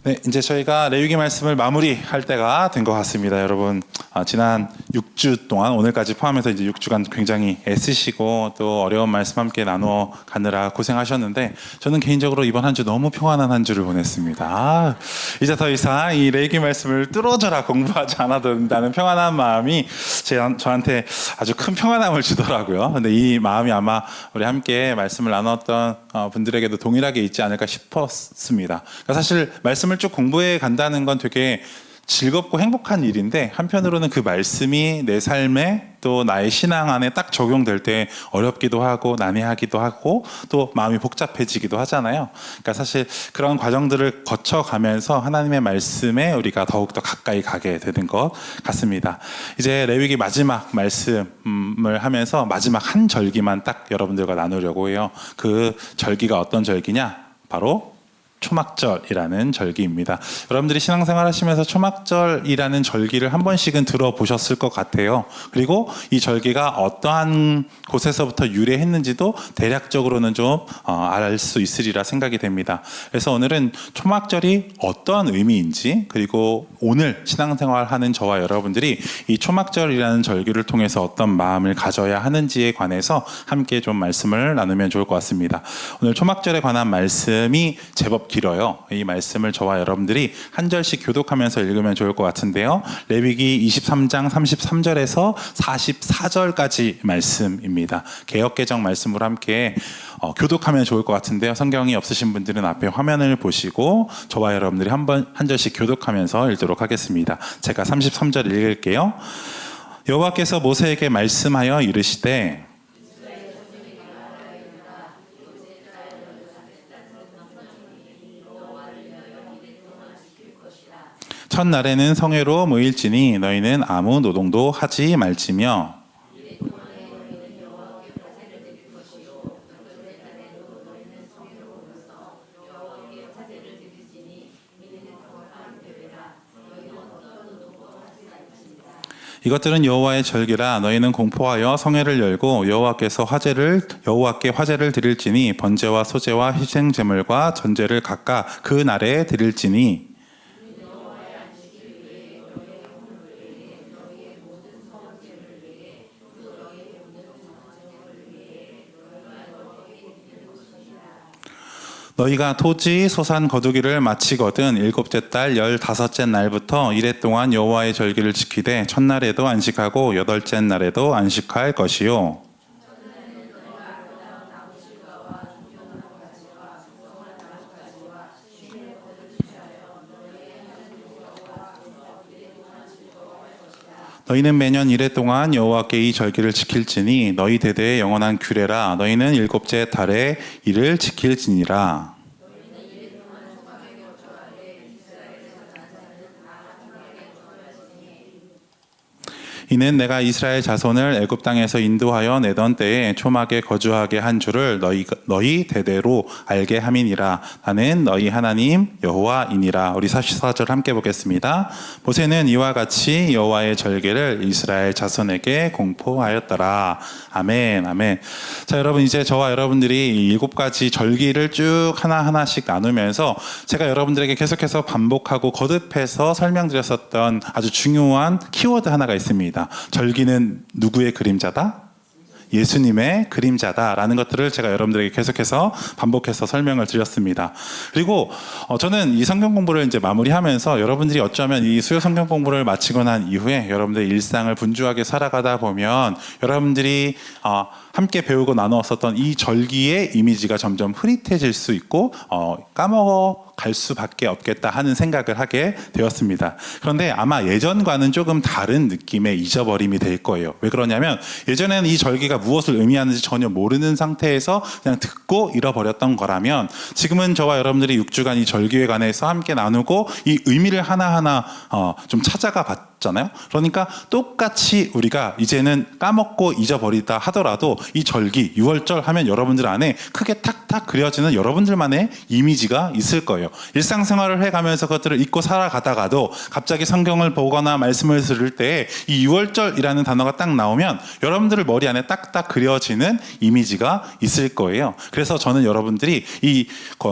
네, 이제 저희가 레위기 말씀을 마무리할 때가 된 것 같습니다. 여러분, 지난 6주 동안 오늘까지 포함해서 이제 6주간 굉장히 애쓰시고 또 어려운 말씀 함께 나누어 가느라 고생하셨는데 저는 개인적으로 이번 한 주 너무 평안한 한 주를 보냈습니다. 이제 더 이상 이 레위기 말씀을 뚫어져라 공부하지 않아도 된다는 평안한 마음이 저한테 아주 큰 평안함을 주더라고요. 근데 이 마음이 아마 우리 함께 말씀을 나눴던 분들에게도 동일하게 있지 않을까 싶었습니다. 그러니까 사실 말씀을 쭉 공부해 간다는 건 되게 즐겁고 행복한 일인데 한편으로는 그 말씀이 내 삶에 또 나의 신앙 안에 딱 적용될 때 어렵기도 하고 난해하기도 하고 또 마음이 복잡해지기도 하잖아요. 그러니까 사실 그런 과정들을 거쳐가면서 하나님의 말씀에 우리가 더욱더 가까이 가게 되는 것 같습니다. 이제 레위기 마지막 말씀을 하면서 마지막 한 절기만 딱 여러분들과 나누려고 해요. 그 절기가 어떤 절기냐? 바로 초막절이라는 절기입니다. 여러분들이 신앙생활 하시면서 초막절이라는 절기를 한 번씩은 들어보셨을 것 같아요. 그리고 이 절기가 어떠한 곳에서부터 유래했는지도 대략적으로는 좀 알 수 있으리라 생각이 됩니다. 그래서 오늘은 초막절이 어떤 의미인지, 그리고 오늘 신앙생활 하는 저와 여러분들이 이 초막절이라는 절기를 통해서 어떤 마음을 가져야 하는지에 관해서 함께 좀 말씀을 나누면 좋을 것 같습니다. 오늘 초막절에 관한 말씀이 제법 길어요. 이 말씀을 저와 여러분들이 한 절씩 교독하면서 읽으면 좋을 것 같은데요. 레위기 23장 33절에서 44절까지 말씀입니다. 개역개정 말씀으로 함께 교독하면 좋을 것 같은데요. 성경이 없으신 분들은 앞에 화면을 보시고 저와 여러분들이 한 절씩 교독하면서 읽도록 하겠습니다. 제가 33절 읽을게요. 여호와께서 모세에게 말씀하여 이르시되 첫날에는 성회로 모일지니 너희는 아무 노동도 하지 말지며 이것들은 여호와의 절기라. 너희는 공포하여 성회를 열고 여호와께 화제를 드릴지니 번제와 소제와 희생 제물과 전제를 각각 그 날에 드릴지니 너희가 토지 소산 거두기를 마치거든 일곱째 달 15째 날부터 이래 동안 여호와의 절기를 지키되 첫날에도 안식하고 여덟째 날에도 안식할 것이요. 너희는 매년 이래 동안 여호와께 이 절기를 지킬지니 너희 대대의 영원한 규례라. 너희는 일곱째 달에 이를 지킬지니라. 이는 내가 이스라엘 자손을 애굽 땅에서 인도하여 내던 때에 초막에 거주하게 한 줄을 너희 대대로 알게 함이니라. 나는 너희 하나님 여호와이니라. 우리 44절 함께 보겠습니다. 모세는 이와 같이 여호와의 절기를 이스라엘 자손에게 공포하였더라. 아멘, 아멘. 자, 여러분, 이제 저와 여러분들이 이 7가지 절기를 쭉 하나하나씩 나누면서 제가 여러분들에게 계속해서 반복하고 거듭해서 설명드렸었던 아주 중요한 키워드 하나가 있습니다. 절기는 누구의 그림자다? 예수님의 그림자다라는 것들을 제가 여러분들에게 계속해서 반복해서 설명을 드렸습니다. 그리고 저는 이 성경 공부를 이제 마무리하면서 여러분들이 어쩌면 이 수요 성경 공부를 마치고 난 이후에 여러분들의 일상을 분주하게 살아가다 보면 여러분들이 함께 배우고 나누었었던 이 절기의 이미지가 점점 흐릿해질 수 있고 까먹어 갈 수밖에 없겠다 하는 생각을 하게 되었습니다. 그런데 아마 예전과는 조금 다른 느낌의 잊어버림이 될 거예요. 왜 그러냐면 예전에는 이 절기가 무엇을 의미하는지 전혀 모르는 상태에서 그냥 듣고 잃어버렸던 거라면 지금은 저와 여러분들이 6주간 이 절기에 관해서 함께 나누고 이 의미를 하나하나 좀 찾아가 잖아요. 그러니까 똑같이 우리가 이제는 까먹고 잊어버리다 하더라도 이 절기 6월절 하면 여러분들 안에 크게 탁탁 그려지는 여러분들만의 이미지가 있을 거예요. 일상생활을 해가면서 그것들을 잊고 살아가다가도 갑자기 성경을 보거나 말씀을 들을 때 이 6월절이라는 단어가 딱 나오면 여러분들 머리 안에 딱딱 그려지는 이미지가 있을 거예요. 그래서 저는 여러분들이 이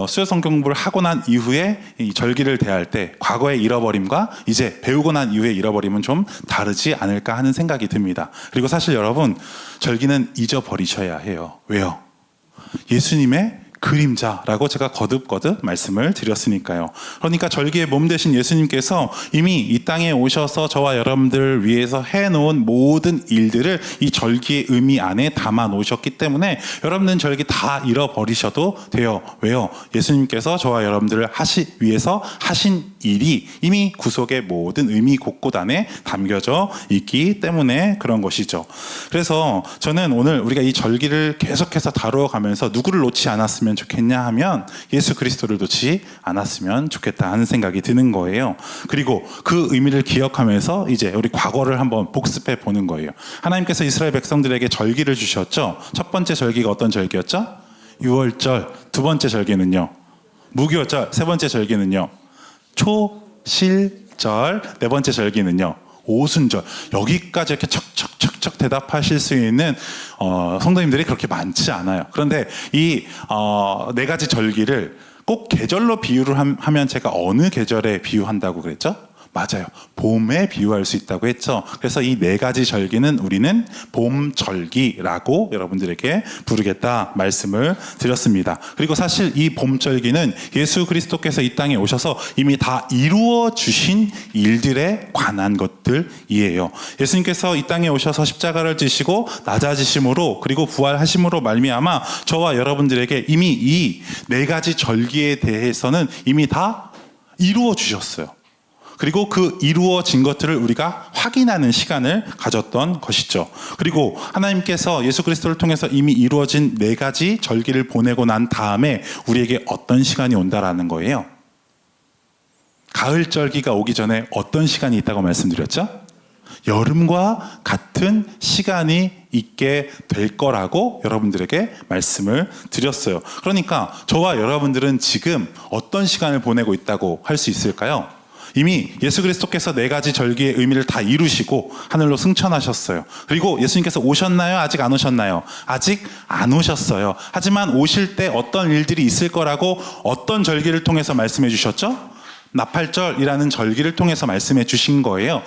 수요 성경 공부를 하고 난 이후에 이 절기를 대할 때 과거의 잃어버림과 이제 배우고 난 이후에 잃어버림은 좀 다르지 않을까 하는 생각이 듭니다. 그리고 사실 여러분, 절기는 잊어버리셔야 해요. 왜요? 예수님의 그림자라고 제가 거듭거듭 말씀을 드렸으니까요. 그러니까 절기의 몸 되신 예수님께서 이미 이 땅에 오셔서 저와 여러분들을 위해서 해놓은 모든 일들을 이 절기의 의미 안에 담아 놓으셨기 때문에 여러분들은 절기 다 잃어버리셔도 돼요. 왜요? 예수님께서 저와 여러분들을 위해서 하신 일이 이미 구속의 모든 의미 곳곳 안에 담겨져 있기 때문에 그런 것이죠. 그래서 저는 오늘 우리가 이 절기를 계속해서 다루어 가면서 누구를 놓지 않았으면 좋겠냐 하면 예수 그리스도를 놓지 않았으면 좋겠다 하는 생각이 드는 거예요. 그리고 그 의미를 기억하면서 이제 우리 과거를 한번 복습해 보는 거예요. 하나님께서 이스라엘 백성들에게 절기를 주셨죠. 첫 번째 절기가 어떤 절기였죠? 6월절. 두 번째 절기는요? 무교절. 세 번째 절기는요? 초실절. 네 번째 절기는요? 오순절. 여기까지 이렇게 척척척척 대답하실 수 있는 성도님들이 그렇게 많지 않아요. 그런데 이 네 가지 절기를 꼭 계절로 비유를 하면 제가 어느 계절에 비유한다고 그랬죠? 맞아요. 봄에 비유할 수 있다고 했죠. 그래서 이 네 가지 절기는 우리는 봄절기라고 여러분들에게 부르겠다 말씀을 드렸습니다. 그리고 사실 이 봄절기는 예수 그리스도께서 이 땅에 오셔서 이미 다 이루어 주신 일들에 관한 것들이에요. 예수님께서 이 땅에 오셔서 십자가를 지시고 낮아지심으로 그리고 부활하심으로 말미암아 저와 여러분들에게 이미 이 네 가지 절기에 대해서는 이미 다 이루어 주셨어요. 그리고 그 이루어진 것들을 우리가 확인하는 시간을 가졌던 것이죠. 그리고 하나님께서 예수 그리스도를 통해서 이미 이루어진 네 가지 절기를 보내고 난 다음에 우리에게 어떤 시간이 온다라는 거예요. 가을 절기가 오기 전에 어떤 시간이 있다고 말씀드렸죠? 여름과 같은 시간이 있게 될 거라고 여러분들에게 말씀을 드렸어요. 그러니까 저와 여러분들은 지금 어떤 시간을 보내고 있다고 할 수 있을까요? 이미 예수 그리스도께서 네 가지 절기의 의미를 다 이루시고 하늘로 승천하셨어요. 그리고 예수님께서 오셨나요? 아직 안 오셨나요? 아직 안 오셨어요. 하지만 오실 때 어떤 일들이 있을 거라고 어떤 절기를 통해서 말씀해 주셨죠? 나팔절이라는 절기를 통해서 말씀해 주신 거예요.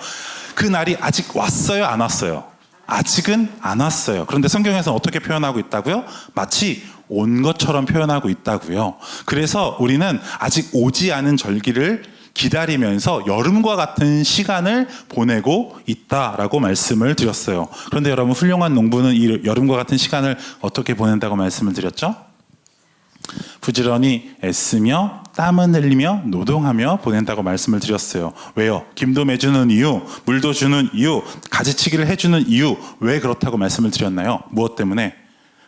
그 날이 아직 왔어요? 안 왔어요? 아직은 안 왔어요. 그런데 성경에서는 어떻게 표현하고 있다고요? 마치 온 것처럼 표현하고 있다고요. 그래서 우리는 아직 오지 않은 절기를 기다리면서 여름과 같은 시간을 보내고 있다라고 말씀을 드렸어요. 그런데 여러분, 훌륭한 농부는 이 여름과 같은 시간을 어떻게 보낸다고 말씀을 드렸죠? 부지런히 애쓰며 땀을 흘리며 노동하며 보낸다고 말씀을 드렸어요. 왜요? 김도 매주는 이유, 물도 주는 이유, 가지치기를 해주는 이유, 왜 그렇다고 말씀을 드렸나요? 무엇 때문에?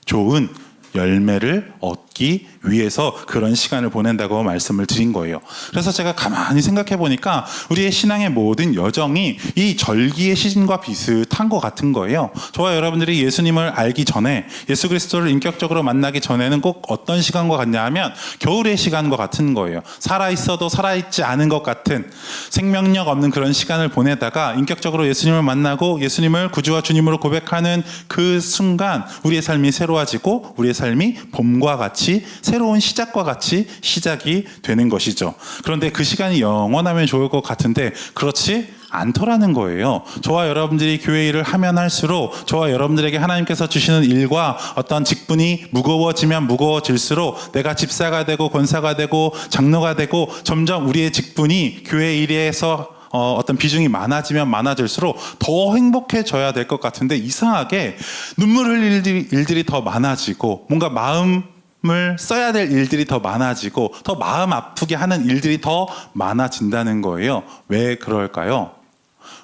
좋은 열매를 얻기 위해서 그런 시간을 보낸다고 말씀을 드린 거예요. 그래서 제가 가만히 생각해 보니까 우리의 신앙의 모든 여정이 이 절기의 시즌과 비슷한 것 같은 거예요. 저와 여러분들이 예수님을 알기 전에, 예수 그리스도를 인격적으로 만나기 전에는 꼭 어떤 시간과 같냐 하면 겨울의 시간과 같은 거예요. 살아있어도 살아있지 않은 것 같은, 생명력 없는 그런 시간을 보내다가 인격적으로 예수님을 만나고 예수님을 구주와 주님으로 고백하는 그 순간 우리의 삶이 새로워지고 우리의 삶이 봄과 같이, 새로운 시작과 같이 시작이 되는 것이죠. 그런데 그 시간이 영원하면 좋을 것 같은데 그렇지 않더라는 거예요. 저와 여러분들이 교회 일을 하면 할수록 저와 여러분들에게 하나님께서 주시는 일과 어떤 직분이 무거워지면 무거워질수록 내가 집사가 되고 권사가 되고 장로가 되고 점점 우리의 직분이 교회 일에서 어떤 비중이 많아지면 많아질수록 더 행복해져야 될 것 같은데 이상하게 눈물 흘릴 일들이 더 많아지고 뭔가 마음을 써야 될 일들이 더 많아지고 더 마음 아프게 하는 일들이 더 많아진다는 거예요. 왜 그럴까요?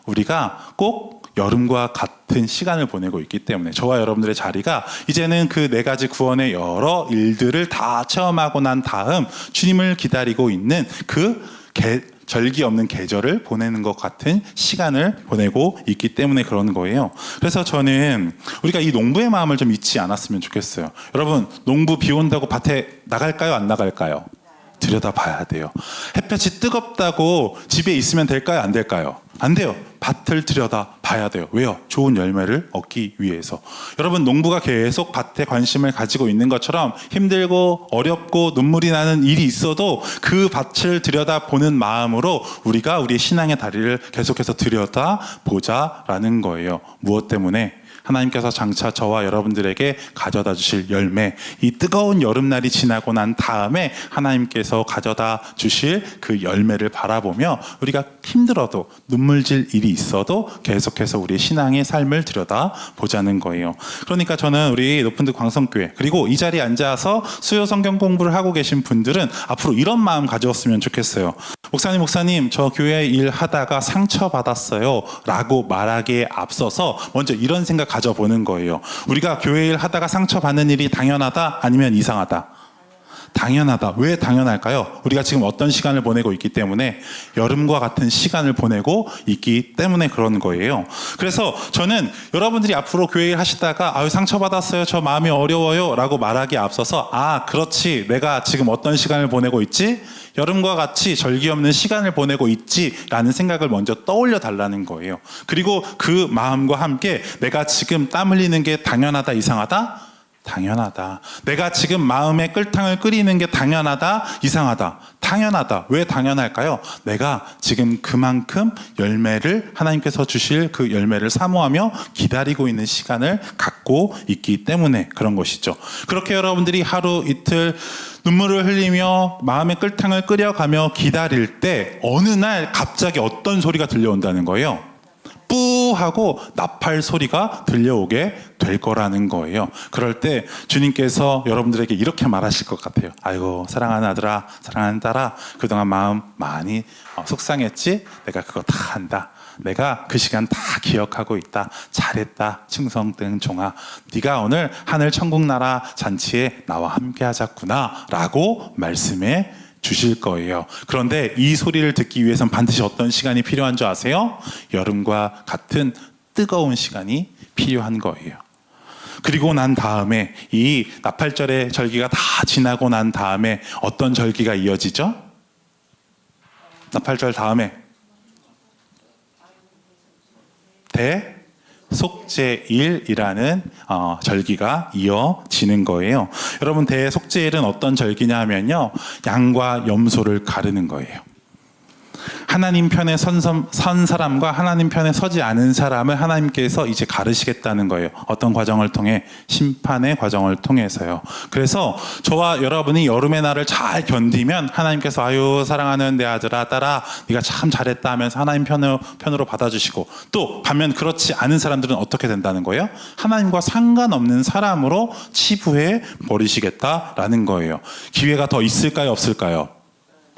우리가 꼭 여름과 같은 시간을 보내고 있기 때문에 저와 여러분들의 자리가 이제는 그 네 가지 구원의 여러 일들을 다 체험하고 난 다음 주님을 기다리고 있는 그 절기 없는 계절을 보내는 것 같은 시간을 보내고 있기 때문에 그런 거예요. 그래서 저는 우리가 이 농부의 마음을 좀 잊지 않았으면 좋겠어요. 여러분, 농부 비 온다고 밭에 나갈까요? 안 나갈까요? 들여다봐야 돼요. 햇볕이 뜨겁다고 집에 있으면 될까요? 안 될까요? 안 돼요. 밭을 들여다봐야 돼요. 왜요? 좋은 열매를 얻기 위해서. 여러분, 농부가 계속 밭에 관심을 가지고 있는 것처럼 힘들고 어렵고 눈물이 나는 일이 있어도 그 밭을 들여다보는 마음으로 우리가 우리의 신앙의 다리를 계속해서 들여다보자라는 거예요. 무엇 때문에? 하나님께서 장차 저와 여러분들에게 가져다 주실 열매, 이 뜨거운 여름날이 지나고 난 다음에 하나님께서 가져다 주실 그 열매를 바라보며 우리가 힘들어도 눈물질 일이 있어도 계속해서 우리의 신앙의 삶을 들여다보자는 거예요. 그러니까 저는 우리 높은듯 광성교회, 그리고 이 자리에 앉아서 수요 성경 공부를 하고 계신 분들은 앞으로 이런 마음 가져왔으면 좋겠어요. 목사님, 저 교회 일 하다가 상처받았어요 라고 말하기에 앞서서 먼저 이런 생각 가져보는 거예요. 우리가 교회 일 하다가 상처받는 일이 당연하다? 아니면 이상하다? 당연하다. 왜 당연할까요? 우리가 지금 어떤 시간을 보내고 있기 때문에, 여름과 같은 시간을 보내고 있기 때문에 그런 거예요. 그래서 저는 여러분들이 앞으로 교회 일 하시다가 아유 상처받았어요, 저 마음이 어려워요 라고 말하기에 앞서서, 아 그렇지, 내가 지금 어떤 시간을 보내고 있지? 여름과 같이 절기 없는 시간을 보내고 있지라는 생각을 먼저 떠올려 달라는 거예요. 그리고 그 마음과 함께 내가 지금 땀 흘리는 게 당연하다, 이상하다? 당연하다. 내가 지금 마음에 끓탕을 끓이는 게 당연하다, 이상하다? 당연하다. 왜 당연할까요? 내가 지금 그만큼 열매를, 하나님께서 주실 그 열매를 사모하며 기다리고 있는 시간을 갖고 있기 때문에 그런 것이죠. 그렇게 여러분들이 하루 이틀 눈물을 흘리며 마음의 끓탕을 끓여가며 기다릴 때 어느 날 갑자기 어떤 소리가 들려온다는 거예요. 뿌 하고 나팔 소리가 들려오게 될 거라는 거예요. 그럴 때 주님께서 여러분들에게 이렇게 말하실 것 같아요. 아이고 사랑하는 아들아, 사랑하는 딸아, 그동안 마음 많이 속상했지? 내가 그거 다 안다. 내가 그 시간 다 기억하고 있다. 잘했다, 충성된 종아. 네가 오늘 하늘 천국 나라 잔치에 나와 함께 하자꾸나 라고 말씀해 주실 거예요. 그런데 이 소리를 듣기 위해선 반드시 어떤 시간이 필요한 줄 아세요? 여름과 같은 뜨거운 시간이 필요한 거예요. 그리고 난 다음에 이 나팔절의 절기가 다 지나고 난 다음에 어떤 절기가 이어지죠? 나팔절 다음에 대속죄일이라는 절기가 이어지는 거예요. 여러분, 대속죄일은 어떤 절기냐 하면요, 양과 염소를 가르는 거예요. 하나님 편에 선 사람과 하나님 편에 서지 않은 사람을 하나님께서 이제 가르시겠다는 거예요. 어떤 과정을 통해? 심판의 과정을 통해서요. 그래서 저와 여러분이 여름의 날을 잘 견디면 하나님께서 아유 사랑하는 내 아들아 딸아 네가 참 잘했다 하면서 하나님 편으로 받아주시고, 또 반면 그렇지 않은 사람들은 어떻게 된다는 거예요? 하나님과 상관없는 사람으로 치부해 버리시겠다라는 거예요. 기회가 더 있을까요, 없을까요?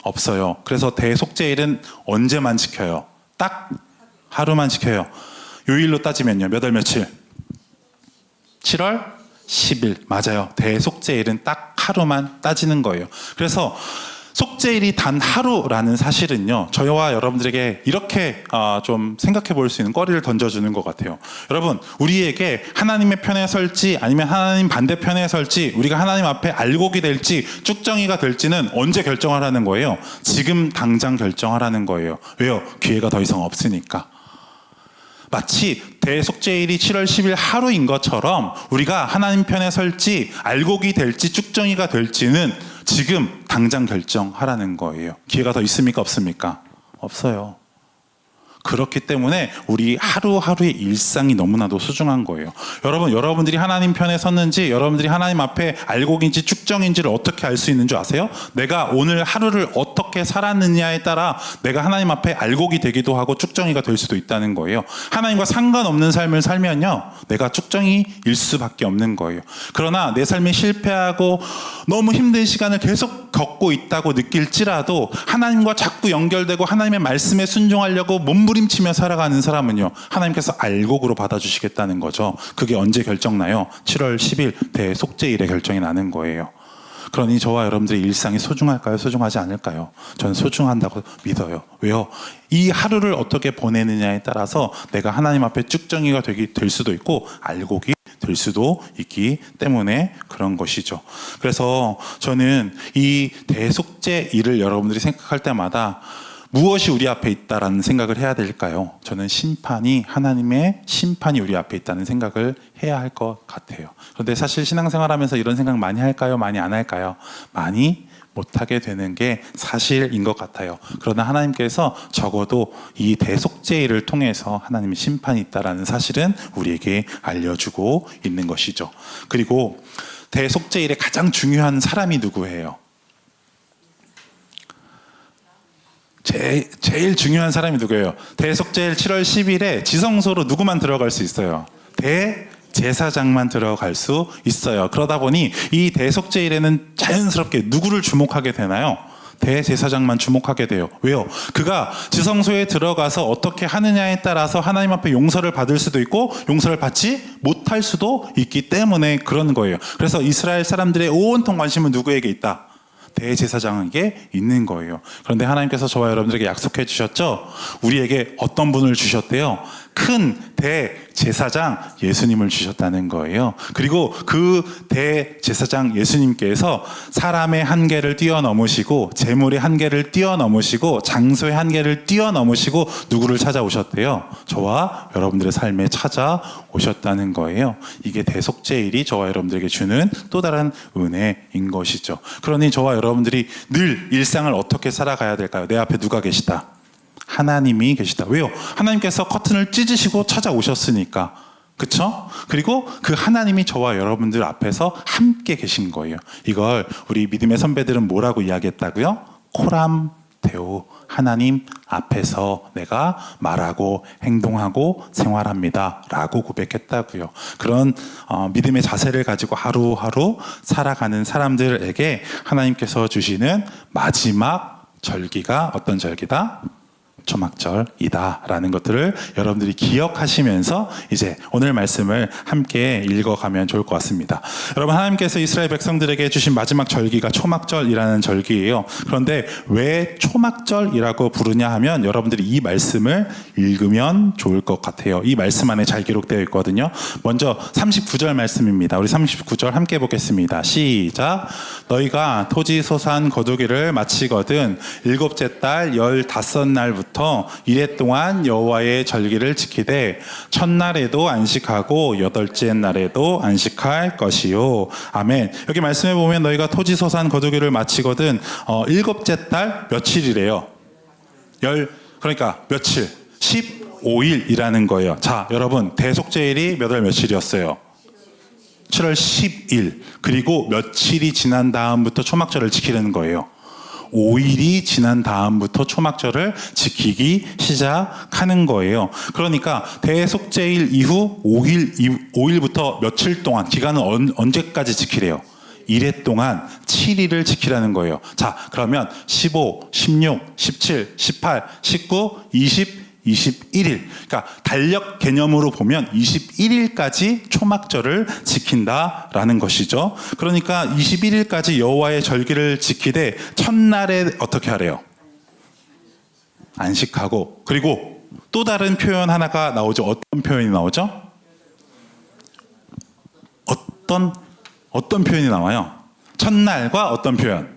없어요. 그래서 대속죄일은 언제만 지켜요? 딱 하루만 지켜요. 요일로 따지면요, 몇 월 며칠? 7월 10일. 맞아요. 대속죄일은 딱 하루만 따지는 거예요. 그래서 속죄일이 단 하루라는 사실은요, 저와 여러분들에게 이렇게 좀 생각해 볼 수 있는 거리를 던져주는 것 같아요. 여러분, 우리에게 하나님의 편에 설지 아니면 하나님 반대편에 설지, 우리가 하나님 앞에 알곡이 될지 쭉정이가 될지는 언제 결정하라는 거예요? 지금 당장 결정하라는 거예요. 왜요? 기회가 더 이상 없으니까. 마치 대속죄일이 7월 10일 하루인 것처럼 우리가 하나님 편에 설지 알곡이 될지 쭉정이가 될지는 지금 당장 결정하라는 거예요. 기회가 더 있습니까, 없습니까? 없어요. 그렇기 때문에 우리 하루하루의 일상이 너무나도 소중한 거예요. 여러분, 여러분들이 하나님 편에 섰는지, 여러분들이 하나님 앞에 알곡인지 쭉정인지를 어떻게 알 수 있는 줄 아세요? 내가 오늘 하루를 어떻게 살았느냐에 따라 내가 하나님 앞에 알곡이 되기도 하고 쭉정이가 될 수도 있다는 거예요. 하나님과 상관없는 삶을 살면요, 내가 쭉정이일 수밖에 없는 거예요. 그러나 내 삶이 실패하고 너무 힘든 시간을 계속 겪고 있다고 느낄지라도 하나님과 자꾸 연결되고 하나님의 말씀에 순종하려고 몸부림치며 살아가는 사람은요, 하나님께서 알곡으로 받아주시겠다는 거죠. 그게 언제 결정나요? 7월 10일 대속죄일에 결정이 나는 거예요. 그러니 저와 여러분들의 일상이 소중할까요? 소중하지 않을까요? 저는 소중한다고 믿어요. 왜요? 이 하루를 어떻게 보내느냐에 따라서 내가 하나님 앞에 쭉정이가 될 수도 있고 알곡이 될 수도 있기 때문에 그런 것이죠. 그래서 저는 이 대속죄 일을 여러분들이 생각할 때마다 무엇이 우리 앞에 있다라는 생각을 해야 될까요? 저는 하나님의 심판이 우리 앞에 있다는 생각을 해야 할 것 같아요. 그런데 사실 신앙생활하면서 이런 생각 많이 할까요? 많이 안 할까요? 많이 못하게 되는 게 사실인 것 같아요. 그러나 하나님께서 적어도 이 대속죄일을 통해서 하나님의 심판이 있다라는 사실은 우리에게 알려주고 있는 것이죠. 그리고 대속죄일에 가장 중요한 사람이 누구예요? 제일 중요한 사람이 누구예요? 대속죄일 7월 10일에 지성소로 누구만 들어갈 수 있어요? 대제사장만 들어갈 수 있어요. 그러다 보니 이 대속죄일에는 자연스럽게 누구를 주목하게 되나요? 대제사장만 주목하게 돼요. 왜요? 그가 지성소에 들어가서 어떻게 하느냐에 따라서 하나님 앞에 용서를 받을 수도 있고 용서를 받지 못할 수도 있기 때문에 그런 거예요. 그래서 이스라엘 사람들의 온통 관심은 누구에게 있다? 대제사장에게 있는 거예요. 그런데 하나님께서 저와 여러분들에게 약속해 주셨죠? 우리에게 어떤 분을 주셨대요? 큰 대제사장 예수님을 주셨다는 거예요. 그리고 그 대제사장 예수님께서 사람의 한계를 뛰어넘으시고 재물의 한계를 뛰어넘으시고 장소의 한계를 뛰어넘으시고 누구를 찾아오셨대요? 저와 여러분들의 삶에 찾아오셨다는 거예요. 이게 대속죄일이 저와 여러분들에게 주는 또 다른 은혜인 것이죠. 그러니 저와 여러분들이 늘 일상을 어떻게 살아가야 될까요? 내 앞에 누가 계시다? 하나님이 계시다. 왜요? 하나님께서 커튼을 찢으시고 찾아오셨으니까. 그쵸? 그리고 그 하나님이 저와 여러분들 앞에서 함께 계신 거예요. 이걸 우리 믿음의 선배들은 뭐라고 이야기했다고요? 코람 데오, 하나님 앞에서 내가 말하고 행동하고 생활합니다 라고 고백했다고요. 그런 믿음의 자세를 가지고 하루하루 살아가는 사람들에게 하나님께서 주시는 마지막 절기가 어떤 절기다? 초막절이다 라는 것들을 여러분들이 기억하시면서 이제 오늘 말씀을 함께 읽어가면 좋을 것 같습니다. 여러분, 하나님께서 이스라엘 백성들에게 주신 마지막 절기가 초막절이라는 절기예요. 그런데 왜 초막절이라고 부르냐 하면 여러분들이 이 말씀을 읽으면 좋을 것 같아요. 이 말씀 안에 잘 기록되어 있거든요. 먼저 39절 말씀입니다. 우리 39절 함께 보겠습니다. 시작. 너희가 토지 소산 거두기를 마치거든 일곱째 달 15날부터 이래 동안 여호와의 절기를 지키되 첫날에도 안식하고 여덟째 날에도 안식할 것이요. 아멘. 여기 말씀해 보면 너희가 토지 소산 거두기를 마치거든 일곱째 달 며칠이래요? 그러니까 며칠? 15일이라는 거예요. 자, 여러분, 대속죄일이 몇 월 며칠이었어요? 7월 10일. 그리고 며칠이 지난 다음부터 초막절을 지키는 거예요. 5일이 지난 다음부터 초막절을 지키기 시작하는 거예요. 그러니까 대속죄일 이후 5일부터 며칠 동안, 기간은 언제까지 지키래요? 이래 동안 7일을 지키라는 거예요. 자, 그러면 15, 16, 17, 18, 19, 20, 21일. 그러니까 달력 개념으로 보면 21일까지 초막절을 지킨다라는 것이죠. 그러니까 21일까지 여호와의 절기를 지키되 첫날에 어떻게 하래요? 안식하고. 그리고 또 다른 표현 하나가 나오죠. 어떤 표현이 나오죠? 어떤 표현이 나와요? 첫날과 어떤 표현?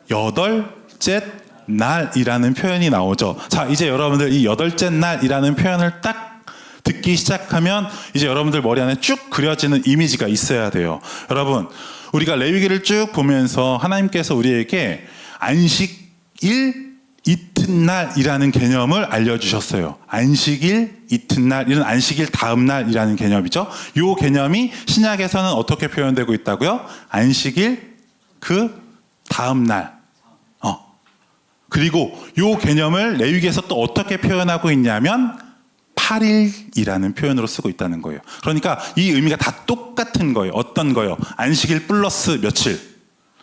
여덟째 날이라는 표현이 나오죠. 자, 이제 여러분들 이 여덟째 날이라는 표현을 딱 듣기 시작하면 이제 여러분들 머리 안에 쭉 그려지는 이미지가 있어야 돼요. 여러분, 우리가 레위기를 쭉 보면서 하나님께서 우리에게 안식일 이튿날이라는 개념을 알려주셨어요. 안식일 이튿날, 이런 안식일 다음날이라는 개념이죠. 이 개념이 신약에서는 어떻게 표현되고 있다고요? 안식일 그 다음날. 그리고 이 개념을 레위기에서 또 어떻게 표현하고 있냐면 8일이라는 표현으로 쓰고 있다는 거예요. 그러니까 이 의미가 다 똑같은 거예요. 어떤 거요? 안식일 플러스 며칠?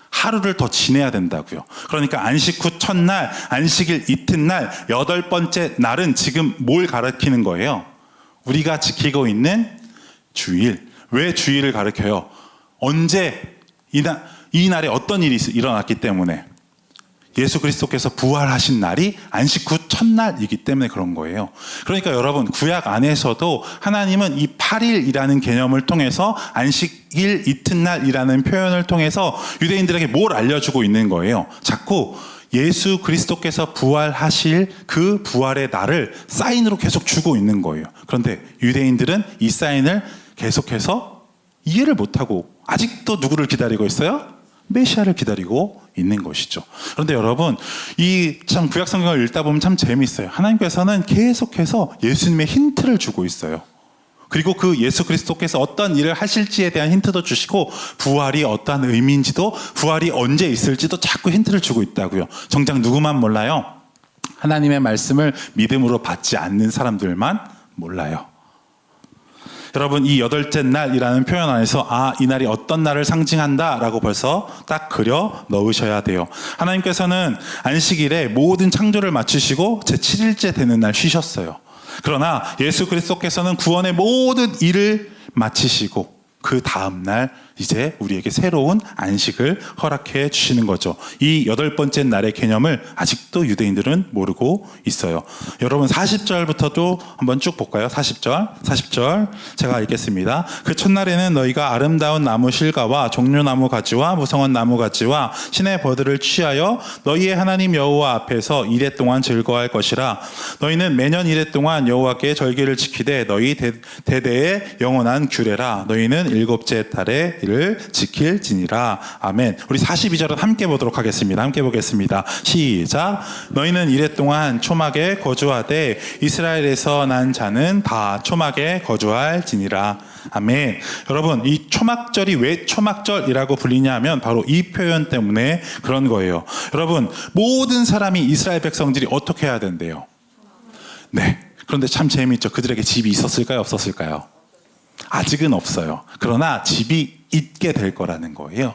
하루를 더 지내야 된다고요. 그러니까 안식 후 첫날, 안식일 이튿날, 여덟 번째 날은 지금 뭘 가리키는 거예요? 우리가 지키고 있는 주일. 왜 주일을 가리켜요? 언제 이 날에 어떤 일이 일어났기 때문에 예수 그리스도께서 부활하신 날이 안식 후 첫날이기 때문에 그런 거예요. 그러니까 여러분 구약 안에서도 하나님은 이 8일이라는 개념을 통해서 안식일 이튿날이라는 표현을 통해서 유대인들에게 뭘 알려주고 있는 거예요. 자꾸 예수 그리스도께서 부활하실 그 부활의 날을 사인으로 계속 주고 있는 거예요. 그런데 유대인들은 이 사인을 계속해서 이해를 못하고 아직도 누구를 기다리고 있어요? 메시아를 기다리고 있는 것이죠. 그런데 여러분, 이 참 구약 성경을 읽다 보면 참 재미있어요. 하나님께서는 계속해서 예수님의 힌트를 주고 있어요. 그리고 그 예수 그리스도께서 어떤 일을 하실지에 대한 힌트도 주시고 부활이 어떠한 의미인지도 부활이 언제 있을지도 자꾸 힌트를 주고 있다고요. 정작 누구만 몰라요? 하나님의 말씀을 믿음으로 받지 않는 사람들만 몰라요. 여러분 이 여덟째 날이라는 표현 안에서 이 날이 어떤 날을 상징한다 라고 벌써 딱 그려 넣으셔야 돼요. 하나님께서는 안식일에 모든 창조를 마치시고 제7일째 되는 날 쉬셨어요. 그러나 예수 그리스도께서는 구원의 모든 일을 마치시고 그 다음날 이제 우리에게 새로운 안식을 허락해 주시는 거죠. 이 8번째 날의 개념을 아직도 유대인들은 모르고 있어요. 여러분 40절부터도 한번 쭉 볼까요? 40절 제가 읽겠습니다. 그 첫날에는 너희가 아름다운 나무 실과와 종려나무 가지와 무성한 나무 가지와 신의 버들을 취하여 너희의 하나님 여호와 앞에서 이레 동안 즐거워할 것이라. 너희는 매년 이레 동안 여호와께 절기를 지키되 너희 대대의 영원한 규례라. 너희는 일곱째 달에 이를 지킬지니라. 아멘. 우리 42절은 함께 보도록 하겠습니다. 함께 보겠습니다. 시작. 너희는 이레 동안 초막에 거주하되 이스라엘에서 난 자는 다 초막에 거주할지니라. 아멘. 여러분 이 초막절이 왜 초막절이라고 불리냐 하면 바로 이 표현 때문에 그런 거예요. 여러분 모든 사람이 이스라엘 백성들이 어떻게 해야 된대요? 네. 그런데 참 재미있죠. 그들에게 집이 있었을까요? 없었을까요? 아직은 없어요. 그러나 집이 있게 될 거라는 거예요.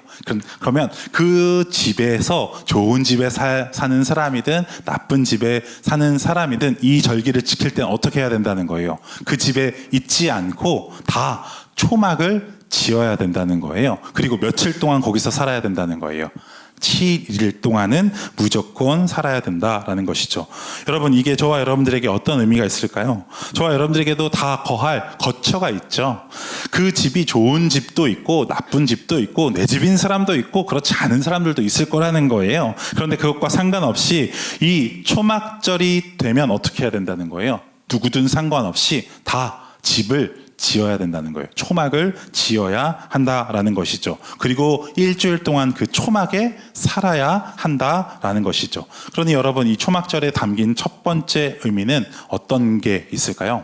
그러면 그 집에서 좋은 집에 사는 사람이든 나쁜 집에 사는 사람이든 이 절기를 지킬 때는 어떻게 해야 된다는 거예요. 그 집에 있지 않고 다 초막을 지어야 된다는 거예요. 그리고 며칠 동안 거기서 살아야 된다는 거예요. 7일 동안은 무조건 살아야 된다라는 것이죠. 여러분 이게 저와 여러분들에게 어떤 의미가 있을까요? 저와 여러분들에게도 다 거할 거처가 있죠. 그 집이 좋은 집도 있고 나쁜 집도 있고 내 집인 사람도 있고 그렇지 않은 사람들도 있을 거라는 거예요. 그런데 그것과 상관없이 이 초막절이 되면 어떻게 해야 된다는 거예요? 누구든 상관없이 다 집을 지어야 된다는 거예요. 초막을 지어야 한다라는 것이죠. 그리고 일주일 동안 그 초막에 살아야 한다라는 것이죠. 그러니 여러분 이 초막절에 담긴 첫 번째 의미는 어떤 게 있을까요?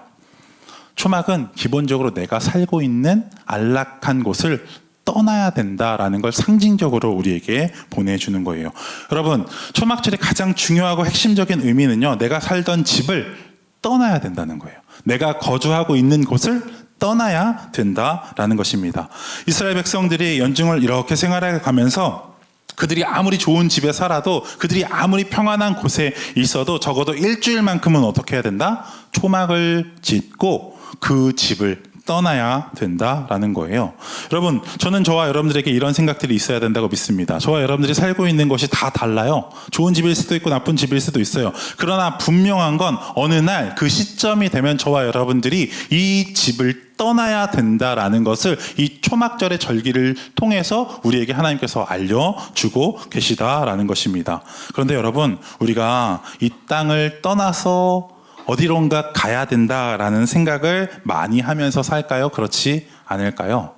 초막은 기본적으로 내가 살고 있는 안락한 곳을 떠나야 된다라는 걸 상징적으로 우리에게 보내주는 거예요. 여러분 초막절의 가장 중요하고 핵심적인 의미는요, 내가 살던 집을 떠나야 된다는 거예요. 내가 거주하고 있는 곳을 떠나야 된다라는 것입니다. 이스라엘 백성들이 연중을 이렇게 생활해 가면서 그들이 아무리 좋은 집에 살아도 그들이 아무리 평안한 곳에 있어도 적어도 일주일만큼은 어떻게 해야 된다? 초막을 짓고 그 집을 떠나야 된다라는 거예요. 여러분 저는 저와 여러분들에게 이런 생각들이 있어야 된다고 믿습니다. 저와 여러분들이 살고 있는 것이 다 달라요. 좋은 집일 수도 있고 나쁜 집일 수도 있어요. 그러나 분명한 건 어느 날 그 시점이 되면 저와 여러분들이 이 집을 떠나야 된다라는 것을 이 초막절의 절기를 통해서 우리에게 하나님께서 알려주고 계시다라는 것입니다. 그런데 여러분 우리가 이 땅을 떠나서 어디론가 가야 된다라는 생각을 많이 하면서 살까요? 그렇지 않을까요?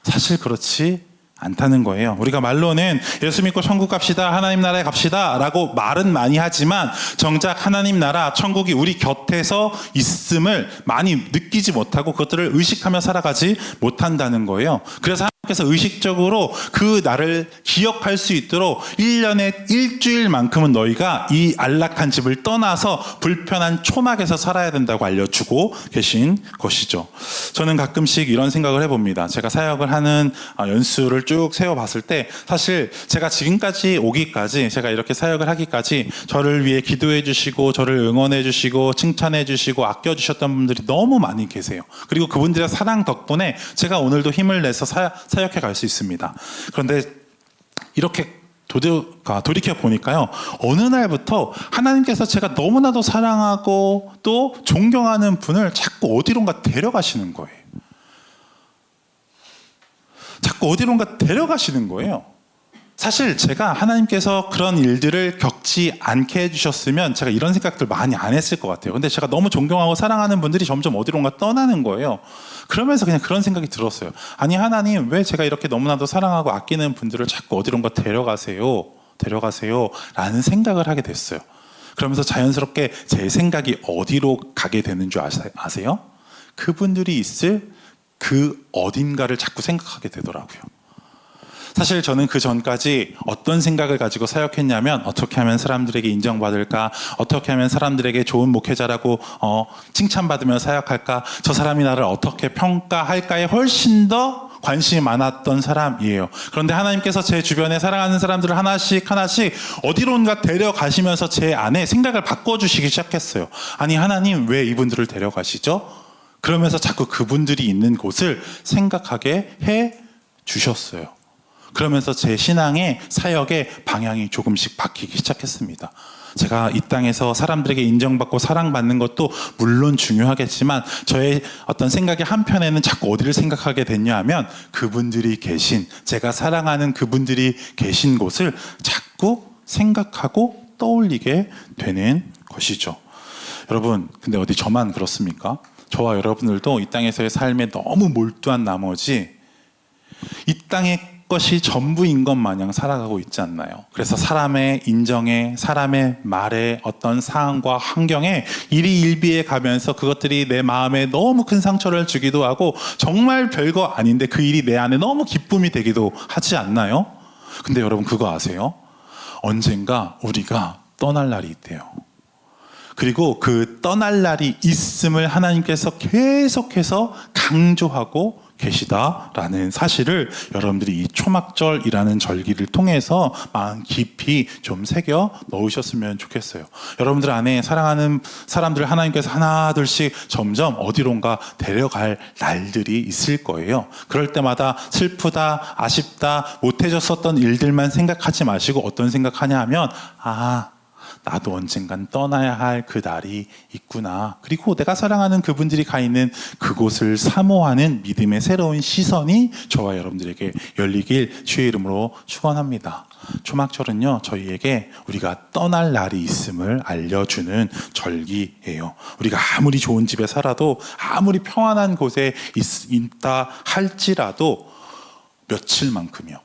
사실 그렇지 않다는 거예요. 우리가 말로는 예수 믿고 천국 갑시다, 하나님 나라에 갑시다 라고 말은 많이 하지만 정작 하나님 나라, 천국이 우리 곁에서 있음을 많이 느끼지 못하고 그것들을 의식하며 살아가지 못한다는 거예요. 그래서 하나님께서 의식적으로 그 날을 기억할 수 있도록 1년에 일주일만큼은 너희가 이 안락한 집을 떠나서 불편한 초막에서 살아야 된다고 알려주고 계신 것이죠. 저는 가끔씩 이런 생각을 해봅니다. 제가 사역을 하는 연수를 쭉 세워봤을 때 사실 제가 지금까지 오기까지, 제가 이렇게 사역을 하기까지 저를 위해 기도해 주시고 저를 응원해 주시고 칭찬해 주시고 아껴주셨던 분들이 너무 많이 계세요. 그리고 그분들의 사랑 덕분에 제가 오늘도 힘을 내서 사역해 갈 수 있습니다. 그런데 이렇게 돌이켜 보니까요, 어느 날부터 하나님께서 제가 너무나도 사랑하고 또 존경하는 분을 자꾸 어디론가 데려가시는 거예요. 자꾸 어디론가 데려가시는 거예요. 사실 제가 하나님께서 그런 일들을 겪지 않게 해주셨으면 제가 이런 생각들 많이 안 했을 것 같아요. 근데 제가 너무 존경하고 사랑하는 분들이 점점 어디론가 떠나는 거예요. 그러면서 그냥 그런 생각이 들었어요. 아니, 하나님, 왜 제가 이렇게 너무나도 사랑하고 아끼는 분들을 자꾸 어디론가 데려가세요 라는 생각을 하게 됐어요. 그러면서 자연스럽게 제 생각이 어디로 가게 되는 줄 아세요? 그분들이 있을 그 어딘가를 자꾸 생각하게 되더라고요. 사실 저는 그 전까지 어떤 생각을 가지고 사역했냐면, 어떻게 하면 사람들에게 인정받을까, 어떻게 하면 사람들에게 좋은 목회자라고 칭찬받으며 사역할까, 저 사람이 나를 어떻게 평가할까에 훨씬 더 관심이 많았던 사람이에요. 그런데 하나님께서 제 주변에 사랑하는 사람들을 하나씩 어디론가 데려가시면서 제 안에 생각을 바꿔주시기 시작했어요. 아니, 하나님, 왜 이분들을 데려가시죠? 그러면서 자꾸 그분들이 있는 곳을 생각하게 해 주셨어요. 그러면서 제 신앙의 사역의 방향이 조금씩 바뀌기 시작했습니다. 제가 이 땅에서 사람들에게 인정받고 사랑받는 것도 물론 중요하겠지만, 저의 어떤 생각의 한편에는 자꾸 어디를 생각하게 됐냐 하면, 그분들이 계신, 제가 사랑하는 그분들이 계신 곳을 자꾸 생각하고 떠올리게 되는 것이죠. 여러분, 근데 어디 저만 그렇습니까? 저와 여러분들도 이 땅에서의 삶에 너무 몰두한 나머지 이 땅의 것이 전부인 것 마냥 살아가고 있지 않나요? 그래서 사람의 인정에, 사람의 말에, 어떤 상황과 환경에 일희일비해 가면서 그것들이 내 마음에 너무 큰 상처를 주기도 하고, 정말 별거 아닌데 그 일이 내 안에 너무 기쁨이 되기도 하지 않나요? 근데 여러분, 그거 아세요? 언젠가 우리가 떠날 날이 있대요. 그리고 그 떠날 날이 있음을 하나님께서 계속해서 강조하고 계시다라는 사실을 여러분들이 이 초막절이라는 절기를 통해서 마음 깊이 좀 새겨 넣으셨으면 좋겠어요. 여러분들 안에 사랑하는 사람들 하나님께서 하나 둘씩 점점 어디론가 데려갈 날들이 있을 거예요. 그럴 때마다 슬프다, 아쉽다, 못해줬었던 일들만 생각하지 마시고 어떤 생각하냐 하면, 나도 언젠간 떠나야 할 그 날이 있구나. 그리고 내가 사랑하는 그분들이 가 있는 그곳을 사모하는 믿음의 새로운 시선이 저와 여러분들에게 열리길 주의 이름으로 축원합니다. 초막절은요, 저희에게 우리가 떠날 날이 있음을 알려주는 절기예요. 우리가 아무리 좋은 집에 살아도, 아무리 평안한 곳에 있다 할지라도 며칠만큼이요,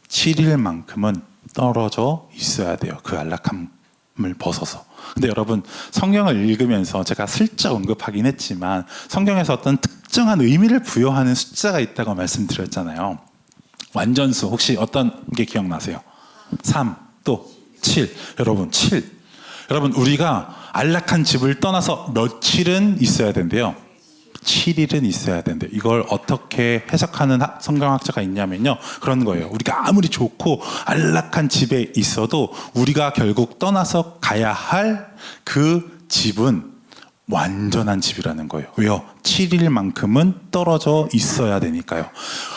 7일만큼은 떨어져 있어야 돼요. 그 안락함 을 벗어서. 근데 여러분, 성경을 읽으면서 제가 슬쩍 언급하긴 했지만, 성경에서 어떤 특정한 의미를 부여하는 숫자가 있다고 말씀드렸잖아요. 완전수 혹시 어떤 게 기억나세요? 3, 또 7. 여러분, 7. 여러분, 우리가 안락한 집을 떠나서 며칠은 있어야 된대요. 7일은 있어야 된대. 이걸 어떻게 해석하는 성경학자가 있냐면요, 그런 거예요. 우리가 아무리 좋고 안락한 집에 있어도 우리가 결국 떠나서 가야 할 그 집은 완전한 집이라는 거예요. 왜요? 7일만큼은 떨어져 있어야 되니까요.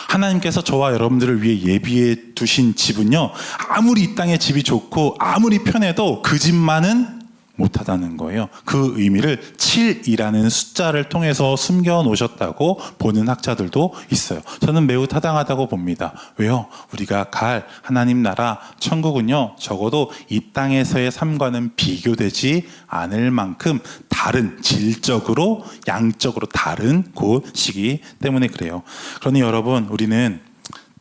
하나님께서 저와 여러분들을 위해 예비해 두신 집은요, 아무리 이 땅의 집이 좋고 아무리 편해도 그 집만은 못하다는 거예요. 그 의미를 7이라는 숫자를 통해서 숨겨 놓으셨다고 보는 학자들도 있어요. 저는 매우 타당하다고 봅니다. 왜요? 우리가 갈 하나님 나라 천국은요, 적어도 이 땅에서의 삶과는 비교되지 않을 만큼 다른, 질적으로 양적으로 다른 곳이기 때문에 그래요. 그러니 여러분, 우리는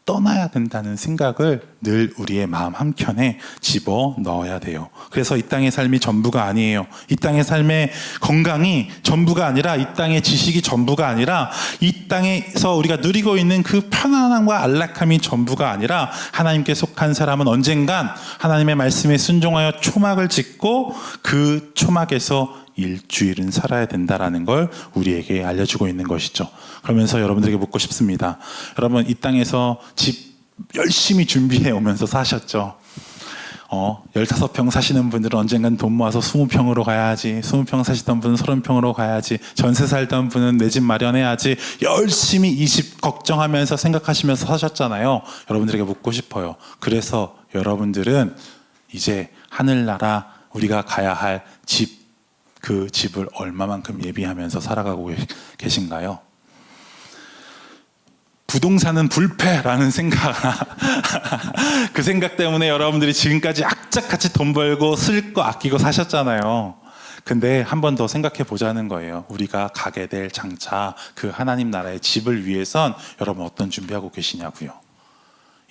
떠나야 된다는 생각을 늘 우리의 마음 한켠에 집어 넣어야 돼요. 그래서 이 땅의 삶이 전부가 아니에요. 이 땅의 삶의 건강이 전부가 아니라, 이 땅의 지식이 전부가 아니라, 이 땅에서 우리가 누리고 있는 그 편안함과 안락함이 전부가 아니라, 하나님께 속한 사람은 언젠간 하나님의 말씀에 순종하여 초막을 짓고 그 초막에서 일주일은 살아야 된다라는 걸 우리에게 알려주고 있는 것이죠. 그러면서 여러분들에게 묻고 싶습니다. 여러분, 이 땅에서 집 열심히 준비해 오면서 사셨죠? 15평 사시는 분들은 언젠간 돈 모아서 20평으로 가야지, 20평 사시던 분은 30평으로 가야지, 전세 살던 분은 내 집 마련해야지, 열심히 이 집 걱정하면서 생각하시면서 사셨잖아요. 여러분들에게 묻고 싶어요. 그래서 여러분들은 이제 하늘나라 우리가 가야 할 집, 그 집을 얼마만큼 예비하면서 살아가고 계신가요? 부동산은 불패라는 생각 그 생각 때문에 여러분들이 지금까지 악착같이 돈 벌고 쓸 거 아끼고 사셨잖아요. 근데 한 번 더 생각해 보자는 거예요. 우리가 가게 될 장차 그 하나님 나라의 집을 위해선 여러분 어떤 준비하고 계시냐고요.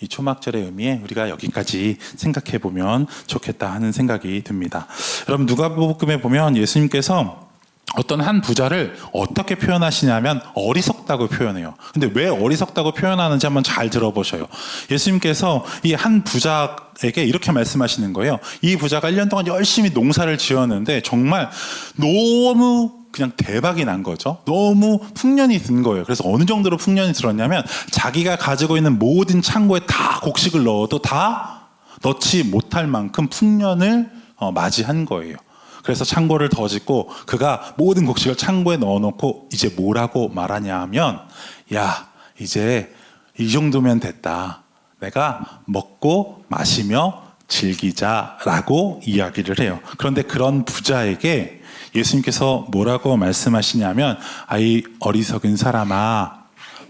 이 초막절의 의미에 우리가 여기까지 생각해 보면 좋겠다 하는 생각이 듭니다. 여러분 누가복음에 보면 예수님께서 어떤 한 부자를 어떻게 표현하시냐면 어리석다고 표현해요. 근데 왜 어리석다고 표현하는지 한번 잘 들어보셔요. 예수님께서 이 한 부자에게 이렇게 말씀하시는 거예요. 이 부자가 1년 동안 열심히 농사를 지었는데 정말 너무 그냥 대박이 난 거죠. 너무 풍년이 든 거예요. 그래서 어느 정도로 풍년이 들었냐면 자기가 가지고 있는 모든 창고에 다 곡식을 넣어도 다 넣지 못할 만큼 풍년을 맞이한 거예요. 그래서 창고를 더 짓고 그가 모든 곡식을 창고에 넣어놓고 이제 뭐라고 말하냐 하면, 야 이제 이 정도면 됐다. 내가 먹고 마시며 즐기자라고 이야기를 해요. 그런데 그런 부자에게 예수님께서 뭐라고 말씀하시냐면, 아이 어리석은 사람아,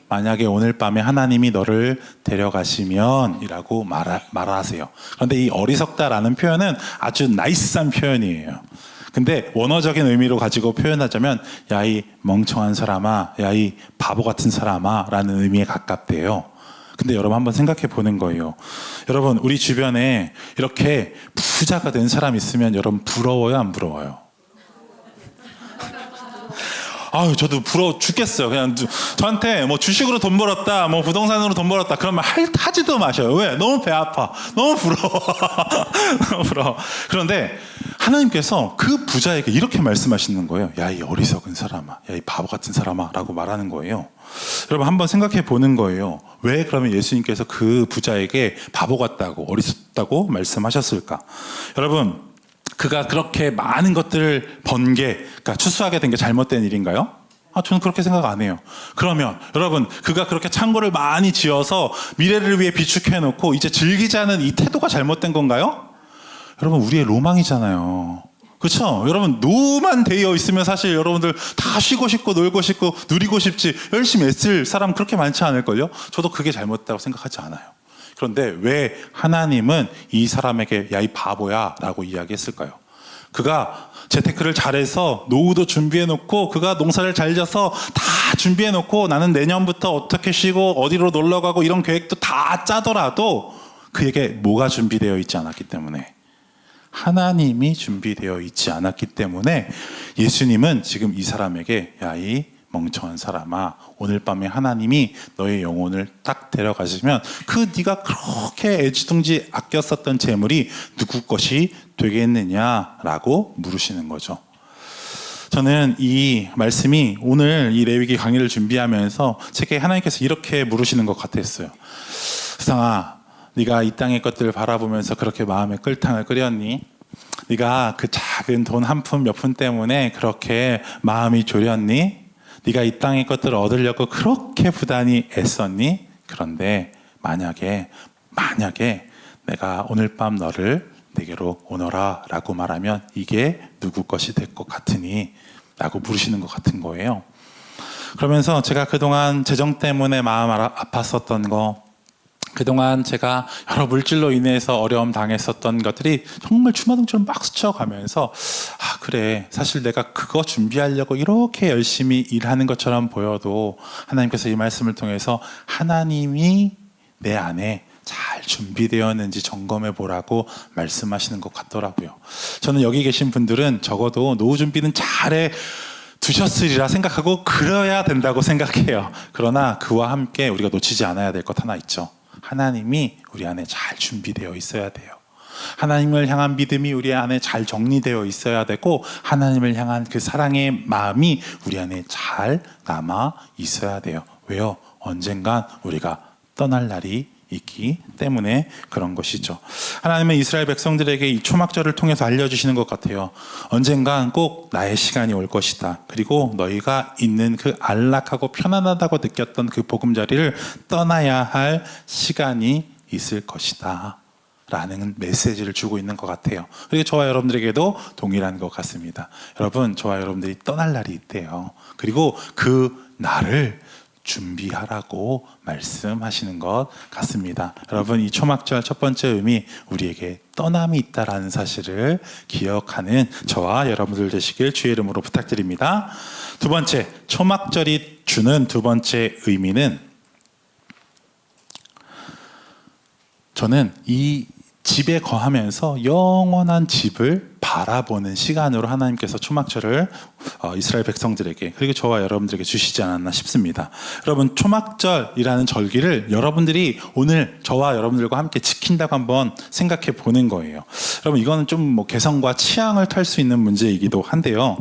만약에 오늘 밤에 하나님이 너를 데려가시면 이라고 말하세요. 그런데 이 어리석다라는 표현은 아주 나이스한 표현이에요. 근데 원어적인 의미로 가지고 표현하자면 야 이 멍청한 사람아, 야 이 바보 같은 사람아 라는 의미에 가깝대요. 근데 여러분 한번 생각해 보는 거예요. 여러분 우리 주변에 이렇게 부자가 된 사람 있으면 여러분 부러워요, 안 부러워요? 아유, 저도 부러워 죽겠어요. 그냥 저한테 뭐 주식으로 돈 벌었다, 뭐 부동산으로 돈 벌었다 그러면 하지도 마셔요. 왜? 너무 배 아파. 너무 부러워. 너무 부러워. 그런데 하나님께서 그 부자에게 이렇게 말씀하시는 거예요. 야, 이 어리석은 사람아, 야, 이 바보 같은 사람아 라고 말하는 거예요. 여러분 한번 생각해 보는 거예요. 왜 그러면 예수님께서 그 부자에게 바보 같다고, 어리석다고 말씀하셨을까? 여러분, 그가 그렇게 많은 것들을 번 게, 그러니까 추수하게 된 게 잘못된 일인가요? 저는 그렇게 생각 안 해요. 그러면 여러분, 그가 그렇게 창고를 많이 지어서 미래를 위해 비축해 놓고 이제 즐기자는 이 태도가 잘못된 건가요? 여러분, 우리의 로망이잖아요. 그렇죠? 여러분, 노만 되어 있으면 사실 여러분들 다 쉬고 싶고 놀고 싶고 누리고 싶지 열심히 애쓸 사람 그렇게 많지 않을걸요? 저도 그게 잘못됐다고 생각하지 않아요. 그런데 왜 하나님은 이 사람에게 야, 이 바보야 라고 이야기했을까요? 그가 재테크를 잘해서 노후도 준비해놓고 그가 농사를 잘 져서 다 준비해놓고 나는 내년부터 어떻게 쉬고 어디로 놀러가고 이런 계획도 다 짜더라도 그에게 뭐가 준비되어 있지 않았기 때문에, 하나님이 준비되어 있지 않았기 때문에 예수님은 지금 이 사람에게 야, 이 멍청한 사람아, 오늘 밤에 하나님이 너의 영혼을 딱 데려가시면 그 네가 그렇게 애지중지 아껴 썼던 재물이 누구 것이 되겠느냐라고 물으시는 거죠. 저는 이 말씀이 오늘 이 레위기 강의를 준비하면서 제게 하나님께서 이렇게 물으시는 것 같았어요. 수상아, 네가 이 땅의 것들을 바라보면서 그렇게 마음에 끓탕을 끓였니? 네가 그 작은 돈 한 푼 몇 푼 때문에 그렇게 마음이 졸였니? 네가 이 땅의 것들을 얻으려고 그렇게 부단히 애썼니? 그런데 만약에 내가 오늘 밤 너를 내게로 오너라 라고 말하면 이게 누구 것이 될 것 같으니? 라고 물으시는 것 같은 거예요. 그러면서 제가 그동안 재정 때문에 마음 아팠었던 거, 그동안 제가 여러 물질로 인해서 어려움 당했었던 것들이 정말 주마등처럼 막 스쳐가면서 그래, 사실 내가 그거 준비하려고 이렇게 열심히 일하는 것처럼 보여도 하나님께서 이 말씀을 통해서 하나님이 내 안에 잘 준비되었는지 점검해 보라고 말씀하시는 것 같더라고요. 저는 여기 계신 분들은 적어도 노후 준비는 잘해 두셨으리라 생각하고 그래야 된다고 생각해요. 그러나 그와 함께 우리가 놓치지 않아야 될 것 하나 있죠. 하나님이 우리 안에 잘 준비되어 있어야 돼요. 하나님을 향한 믿음이 우리 안에 잘 정리되어 있어야 되고, 하나님을 향한 그 사랑의 마음이 우리 안에 잘 남아 있어야 돼요. 왜요? 언젠간 우리가 떠날 날이 있기 때문에 그런 것이죠. 하나님은 이스라엘 백성들에게 이 초막절을 통해서 알려주시는 것 같아요. 언젠간 꼭 나의 시간이 올 것이다. 그리고 너희가 있는 그 안락하고 편안하다고 느꼈던 그 보금자리를 떠나야 할 시간이 있을 것이다 라는 메시지를 주고 있는 것 같아요. 그리고 저와 여러분들에게도 동일한 것 같습니다. 여러분, 저와 여러분들이 떠날 날이 있대요. 그리고 그 날을 준비하라고 말씀하시는 것 같습니다. 여러분, 이 초막절 첫 번째 의미, 우리에게 떠남이 있다라는 사실을 기억하는 저와 여러분들 되시길 주의 이름으로 부탁드립니다. 두 번째, 초막절이 주는 두 번째 의미는, 저는 이 집에 거하면서 영원한 집을 바라보는 시간으로 하나님께서 초막절을 이스라엘 백성들에게, 그리고 저와 여러분들에게 주시지 않았나 싶습니다. 여러분, 초막절이라는 절기를 여러분들이 오늘 저와 여러분들과 함께 지킨다고 한번 생각해 보는 거예요. 여러분, 이거는 좀 뭐 개성과 취향을 탈 수 있는 문제이기도 한데요.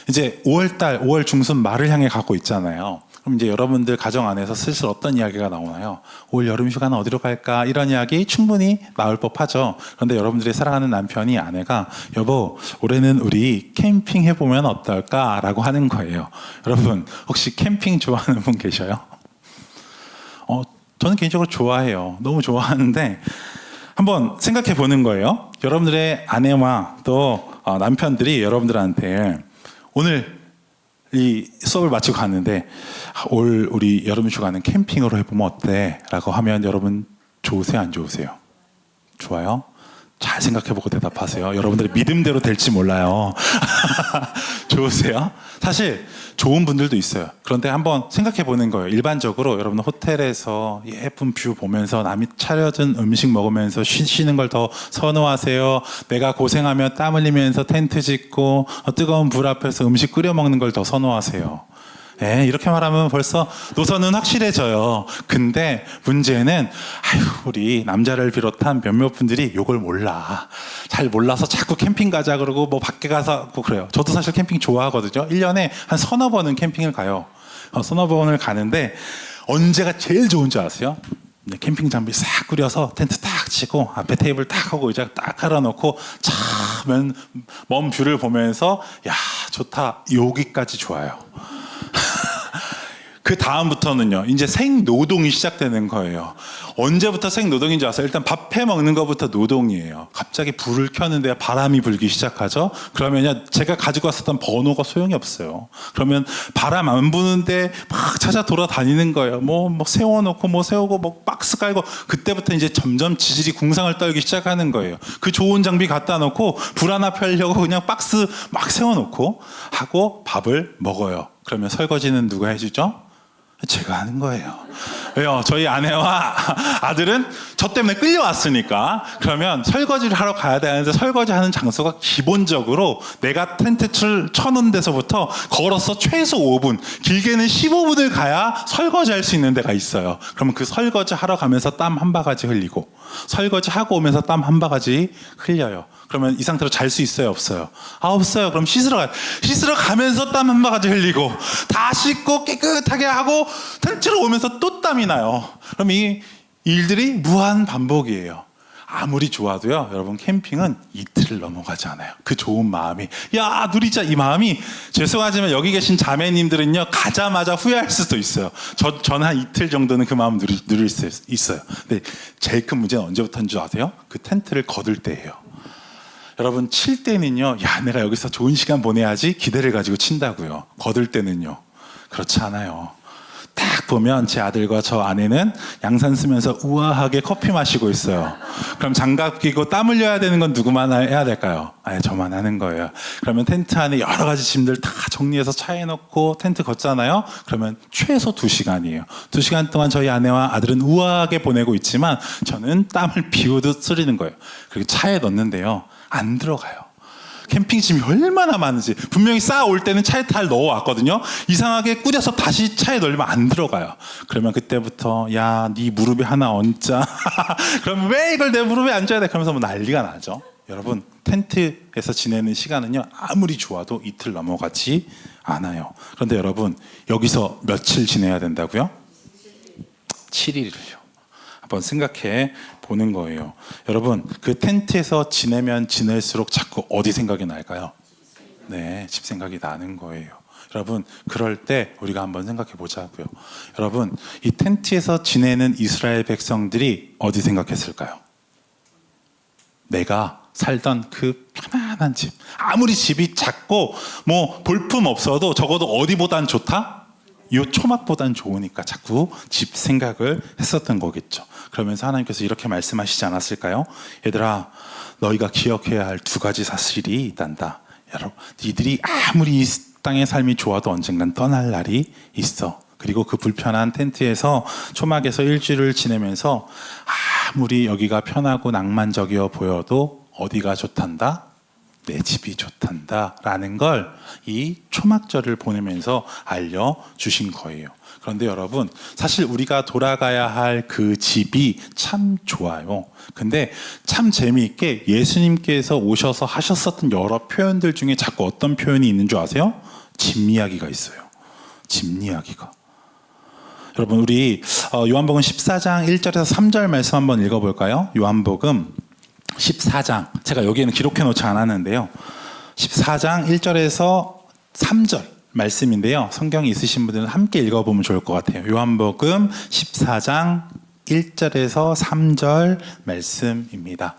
이제 5월달, 5월 중순 말을 향해 가고 있잖아요. 그럼 이제 여러분들 가정 안에서 슬슬 어떤 이야기가 나오나요? 올 여름 휴가는 어디로 갈까? 이런 이야기 충분히 나올 법하죠. 그런데 여러분들의 사랑하는 남편이, 아내가 여보, 올해는 우리 캠핑 해보면 어떨까? 라고 하는 거예요. 여러분, 혹시 캠핑 좋아하는 분 계셔요? 저는 개인적으로 좋아해요. 너무 좋아하는데 한번 생각해 보는 거예요. 여러분들의 아내와 또 남편들이 여러분들한테 오늘 이 수업을 마치고 갔는데 올 우리 여름 휴가는 캠핑으로 해보면 어때? 라고 하면 여러분 좋으세요? 안 좋으세요? 좋아요? 잘 생각해보고 대답하세요. 여러분들의 믿음대로 될지 몰라요. 좋으세요? 사실 좋은 분들도 있어요. 그런데 한번 생각해보는 거예요. 일반적으로 여러분 호텔에서 예쁜 뷰 보면서 남이 차려준 음식 먹으면서 쉬는 걸 더 선호하세요? 내가 고생하며 땀 흘리면서 텐트 짓고 뜨거운 불 앞에서 음식 끓여 먹는 걸 더 선호하세요? 이렇게 말하면 벌써 노선은 확실해져요. 근데 문제는 우리 남자를 비롯한 몇몇 분들이 이걸 몰라. 잘 몰라서 자꾸 캠핑 가자 그러고 뭐 밖에 가서 그래요. 저도 사실 캠핑 좋아하거든요. 1년에 한 서너 번은 캠핑을 가요. 서너 번을 가는데 먼제가 제일 좋은 줄 아세요? 캠핑 장비 싹 꾸려서 텐트 딱 치고 앞에 테이블 딱 하고 의자 딱 깔아놓고 참 먼 뷰를 보면서 야 좋다, 여기까지 좋아요. 그 다음부터는요, 이제 생노동이 시작되는 거예요. 언제부터 생노동인지 아세요? 일단 밥 해 먹는 것부터 노동이에요. 갑자기 불을 켜는데 바람이 불기 시작하죠. 그러면요, 제가 가지고 왔었던 버너가 소용이 없어요. 그러면 바람 안 부는데 막 찾아 돌아다니는 거예요. 뭐 세워놓고 뭐 세우고 뭐 박스 깔고, 그때부터 이제 점점 지질이 궁상을 떨기 시작하는 거예요. 그 좋은 장비 갖다 놓고 불 하나 펴려고 그냥 박스 막 세워놓고 하고 밥을 먹어요. 그러면 설거지는 누가 해주죠? 제가 하는 거예요. 왜요? 저희 아내와 아들은 저 때문에 끌려왔으니까. 그러면 설거지를 하러 가야 되는데 설거지하는 장소가 기본적으로 내가 텐트를 쳐놓은 데서부터 걸어서 최소 5분, 길게는 15분을 가야 설거지할 수 있는 데가 있어요. 그러면 그 설거지 하러 가면서 땀 한 바가지 흘리고, 설거지 하고 오면서 땀 한 바가지 흘려요. 그러면 이 상태로 잘 수 있어요? 없어요? 없어요. 그럼 씻으러 가요. 씻으러 가면서 땀 한 바가지 흘리고 다 씻고 깨끗하게 하고 텐트로 오면서 또 땀이 나요. 그럼 이 일들이 무한 반복이에요. 아무리 좋아도요, 여러분, 캠핑은 이틀을 넘어가지 않아요. 그 좋은 마음이, 야 누리자, 이 마음이, 죄송하지만 여기 계신 자매님들은요 가자마자 후회할 수도 있어요. 저는 한 이틀 정도는 그 마음 누릴 수 있어요. 근데 제일 큰 문제는 언제부터인 줄 아세요? 그 텐트를 거둘 때예요. 여러분, 칠 때는요, 야 내가 여기서 좋은 시간 보내야지 기대를 가지고 친다고요. 거둘 때는요 그렇지 않아요. 딱 보면 제 아들과 저 아내는 양산 쓰면서 우아하게 커피 마시고 있어요. 그럼 장갑 끼고 땀 흘려야 되는 건 누구만 해야 될까요? 저만 하는 거예요. 그러면 텐트 안에 여러 가지 짐들 다 정리해서 차에 넣고 텐트 걷잖아요. 그러면 최소 2시간이에요. 2시간 동안 저희 아내와 아들은 우아하게 보내고 있지만 저는 땀을 비우듯 쓰리는 거예요. 그리고 차에 넣는데요, 안 들어가요. 캠핑짐이 얼마나 많은지. 분명히 쌓아올 때는 차에 잘 넣어왔거든요. 이상하게 꾸려서 다시 차에 넣으면 안 들어가요. 그러면 그때부터 야, 네 무릎에 하나 얹자. 그러면 왜 이걸 내 무릎에 앉아야 돼? 그러면서 뭐 난리가 나죠. 여러분, 텐트에서 지내는 시간은요 아무리 좋아도 이틀 넘어가지 않아요. 그런데 여러분, 여기서 며칠 지내야 된다고요? 7일을요. 한번 생각해 보는 거예요. 여러분, 그 텐트에서 지내면 지낼수록 자꾸 어디 생각이 날까요? 네, 집 생각이 나는 거예요. 여러분, 그럴 때 우리가 한번 생각해 보자고요. 여러분, 이 텐트에서 지내는 이스라엘 백성들이 어디 생각했을까요? 내가 살던 그 편안한 집, 아무리 집이 작고 뭐 볼품 없어도 적어도 어디보단 좋다? 이 초막보단 좋으니까 자꾸 집 생각을 했었던 거겠죠. 그러면서 하나님께서 이렇게 말씀하시지 않았을까요? 얘들아, 너희가 기억해야 할 두 가지 사실이 있단다. 여러분, 니들이 아무리 이 땅의 삶이 좋아도 언젠간 떠날 날이 있어. 그리고 그 불편한 텐트에서 초막에서 일주일을 지내면서 아무리 여기가 편하고 낭만적이어 보여도 어디가 좋단다? 내 집이 좋단다 라는 걸 이 초막절을 보내면서 알려주신 거예요. 그런데 여러분, 사실 우리가 돌아가야 할 그 집이 참 좋아요. 근데 참 재미있게 예수님께서 오셔서 하셨었던 여러 표현들 중에 자꾸 어떤 표현이 있는 줄 아세요? 집 이야기가 있어요. 집 이야기가. 여러분, 우리 요한복음 14장 1절에서 3절 말씀 한번 읽어볼까요? 요한복음 14장, 제가 여기에는 기록해 놓지 않았는데요, 14장 1절에서 3절 말씀인데요, 성경이 있으신 분들은 함께 읽어보면 좋을 것 같아요. 요한복음 14장 1절에서 3절 말씀입니다.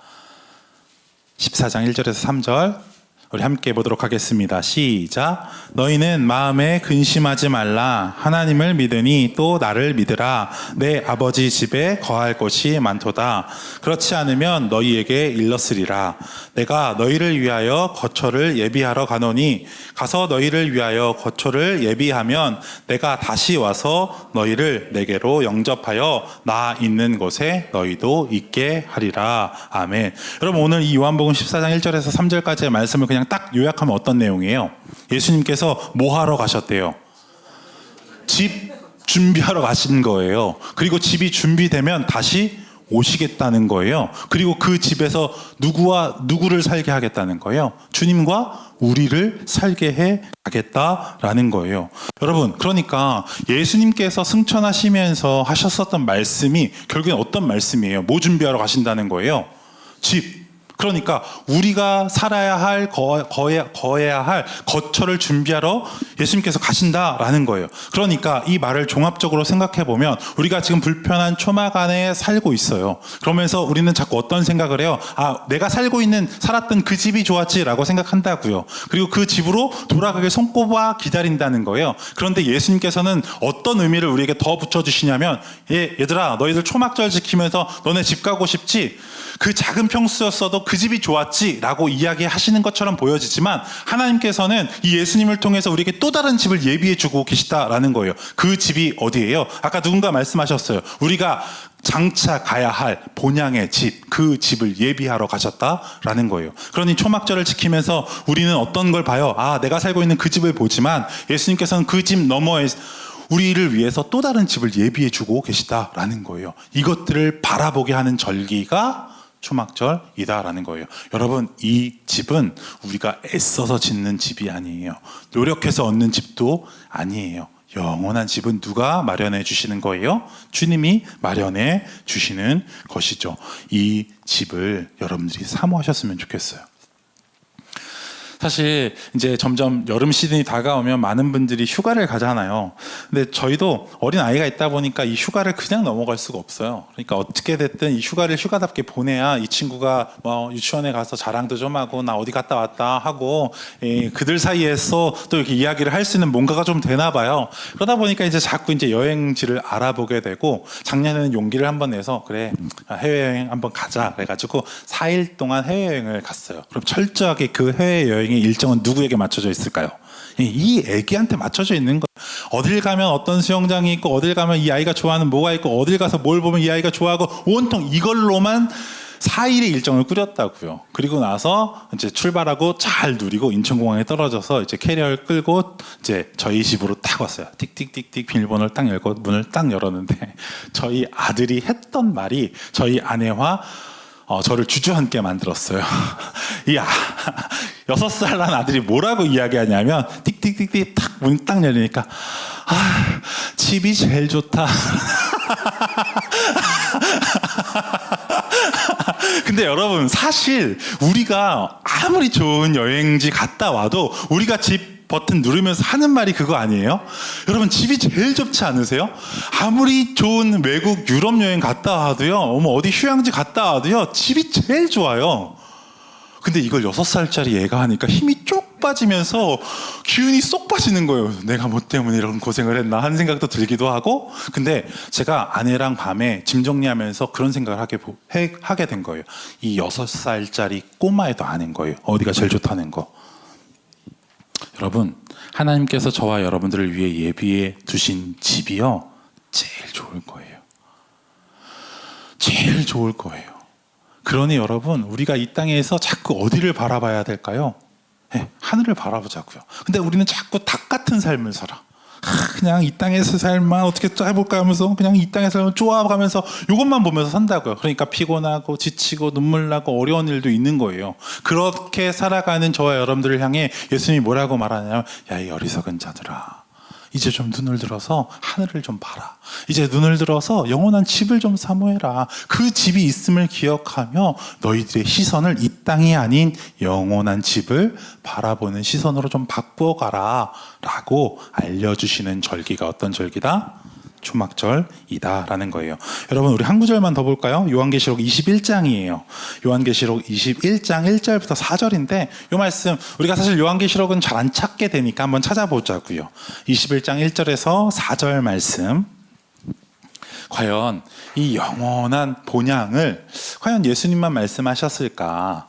14장 1절에서 3절 우리 함께 보도록 하겠습니다. 시작. 너희는 마음에 근심하지 말라. 하나님을 믿으니 또 나를 믿으라. 내 아버지 집에 거할 곳이 많도다. 그렇지 않으면 너희에게 일렀으리라. 내가 너희를 위하여 거처를 예비하러 가노니 가서 너희를 위하여 거처를 예비하면 내가 다시 와서 너희를 내게로 영접하여 나 있는 곳에 너희도 있게 하리라. 아멘. 여러분, 오늘 이 요한복음 14장 1절에서 3절까지의 말씀을 그냥 딱 요약하면 어떤 내용이에요? 예수님께서 뭐 하러 가셨대요? 집 준비하러 가신 거예요. 그리고 집이 준비되면 다시 오시겠다는 거예요. 그리고 그 집에서 누구와 누구를 살게 하겠다는 거예요? 주님과 우리를 살게 해 가겠다라는 거예요. 여러분, 그러니까 예수님께서 승천하시면서 하셨었던 말씀이 결국엔 어떤 말씀이에요? 뭐 준비하러 가신다는 거예요? 집. 그러니까 우리가 살아야 할, 거해야 할 거처를 준비하러 예수님께서 가신다라는 거예요. 그러니까 이 말을 종합적으로 생각해 보면 우리가 지금 불편한 초막 안에 살고 있어요. 그러면서 우리는 자꾸 어떤 생각을 해요? 아, 내가 살았던 그 집이 좋았지라고 생각한다고요. 그리고 그 집으로 돌아가길 손꼽아 기다린다는 거예요. 그런데 예수님께서는 어떤 의미를 우리에게 더 붙여주시냐면, 얘들아, 너희들 초막절 지키면서 너네 집 가고 싶지? 그 작은 평수였어도 그 집이 좋았지 라고 이야기하시는 것처럼 보여지지만, 하나님께서는 이 예수님을 통해서 우리에게 또 다른 집을 예비해 주고 계시다라는 거예요. 그 집이 어디예요? 아까 누군가 말씀하셨어요. 우리가 장차 가야 할 본향의 집, 그 집을 예비하러 가셨다라는 거예요. 그러니 초막절을 지키면서 우리는 어떤 걸 봐요? 아, 내가 살고 있는 그 집을 보지만 예수님께서는 그 집 너머에 우리를 위해서 또 다른 집을 예비해 주고 계시다라는 거예요. 이것들을 바라보게 하는 절기가 초막절이다라는 거예요. 여러분, 이 집은 우리가 애써서 짓는 집이 아니에요. 노력해서 얻는 집도 아니에요. 영원한 집은 누가 마련해 주시는 거예요? 주님이 마련해 주시는 것이죠. 이 집을 여러분들이 사모하셨으면 좋겠어요. 사실 이제 점점 여름 시즌이 다가오면 많은 분들이 휴가를 가잖아요. 근데 저희도 어린 아이가 있다 보니까 이 휴가를 그냥 넘어갈 수가 없어요. 그러니까 어떻게 됐든 이 휴가를 휴가답게 보내야 이 친구가 뭐 유치원에 가서 자랑도 좀 하고 나 어디 갔다 왔다 하고, 그들 사이에서 또 이렇게 이야기를 할 수 있는 뭔가가 좀 되나 봐요. 그러다 보니까 이제 자꾸 이제 여행지를 알아보게 되고, 작년에는 용기를 한번 내서 그래, 해외여행 한번 가자 그래가지고 4일 동안 해외여행을 갔어요. 그럼 철저하게 그 해외여행 일정은 누구에게 맞춰져 있을까요? 이 애기한테 맞춰져 있는 거예요. 어딜 가면 어떤 수영장이 있고, 어딜 가면 이 아이가 좋아하는 뭐가 있고, 어딜 가서 뭘 보면 이 아이가 좋아하고, 온통 이걸로만 4일의 일정을 꾸렸다고요. 그리고 나서 이제 출발하고 잘 누리고 인천공항에 떨어져서 이제 캐리어를 끌고 이제 저희 집으로 딱 왔어요. 틱틱틱틱 비밀번호를 딱 열고 문을 딱 열었는데, 저희 아들이 했던 말이 저희 아내와 저를 주저앉게 만들었어요. 이야, 6살 난 아들이 뭐라고 이야기하냐면, 틱틱틱틱 딱 문 딱 열리니까, 아, 집이 제일 좋다. 근데 여러분 사실 우리가 아무리 좋은 여행지 갔다 와도 우리가 집 버튼 누르면서 하는 말이 그거 아니에요? 여러분 집이 제일 좋지 않으세요? 아무리 좋은 외국 유럽 여행 갔다 와도요, 어디 휴양지 갔다 와도요, 집이 제일 좋아요. 근데 이걸 6살짜리 애가 하니까 힘이 쭉 빠지면서 기운이 쏙 빠지는 거예요. 내가 뭐 때문에 이런 고생을 했나 하는 생각도 들기도 하고. 근데 제가 아내랑 밤에 짐 정리하면서 그런 생각을 하게 된 거예요. 이 6살짜리 꼬마애도 아는 거예요. 어디가 제일 좋다는 거. 여러분, 하나님께서 저와 여러분들을 위해 예비해 두신 집이요, 제일 좋을 거예요. 제일 좋을 거예요. 그러니 여러분, 우리가 이 땅에서 자꾸 어디를 바라봐야 될까요? 네, 하늘을 바라보자고요. 근데 우리는 자꾸 닭 같은 삶을 살아. 그냥 이 땅에서 살만 어떻게 해볼까 하면서 그냥 이 땅에서 살면 좋아가면서 이것만 보면서 산다고요. 그러니까 피곤하고 지치고 눈물 나고 어려운 일도 있는 거예요. 그렇게 살아가는 저와 여러분들을 향해 예수님이 뭐라고 말하냐면, 야, 이 어리석은 자들아, 이제 좀 눈을 들어서 하늘을 좀 봐라. 이제 눈을 들어서 영원한 집을 좀 사모해라. 그 집이 있음을 기억하며 너희들의 시선을 이 땅이 아닌 영원한 집을 바라보는 시선으로 좀 바꾸어 가라 라고 알려주시는 절기가 어떤 절기다? 초막절이다 라는 거예요. 여러분, 우리 한 구절만 더 볼까요? 요한계시록 21장이에요. 요한계시록 21장 1절부터 4절인데 이 말씀 우리가 사실 요한계시록은 잘 안 찾게 되니까 한번 찾아보자고요. 21장 1절에서 4절 말씀, 과연 이 영원한 본향을 과연 예수님만 말씀하셨을까?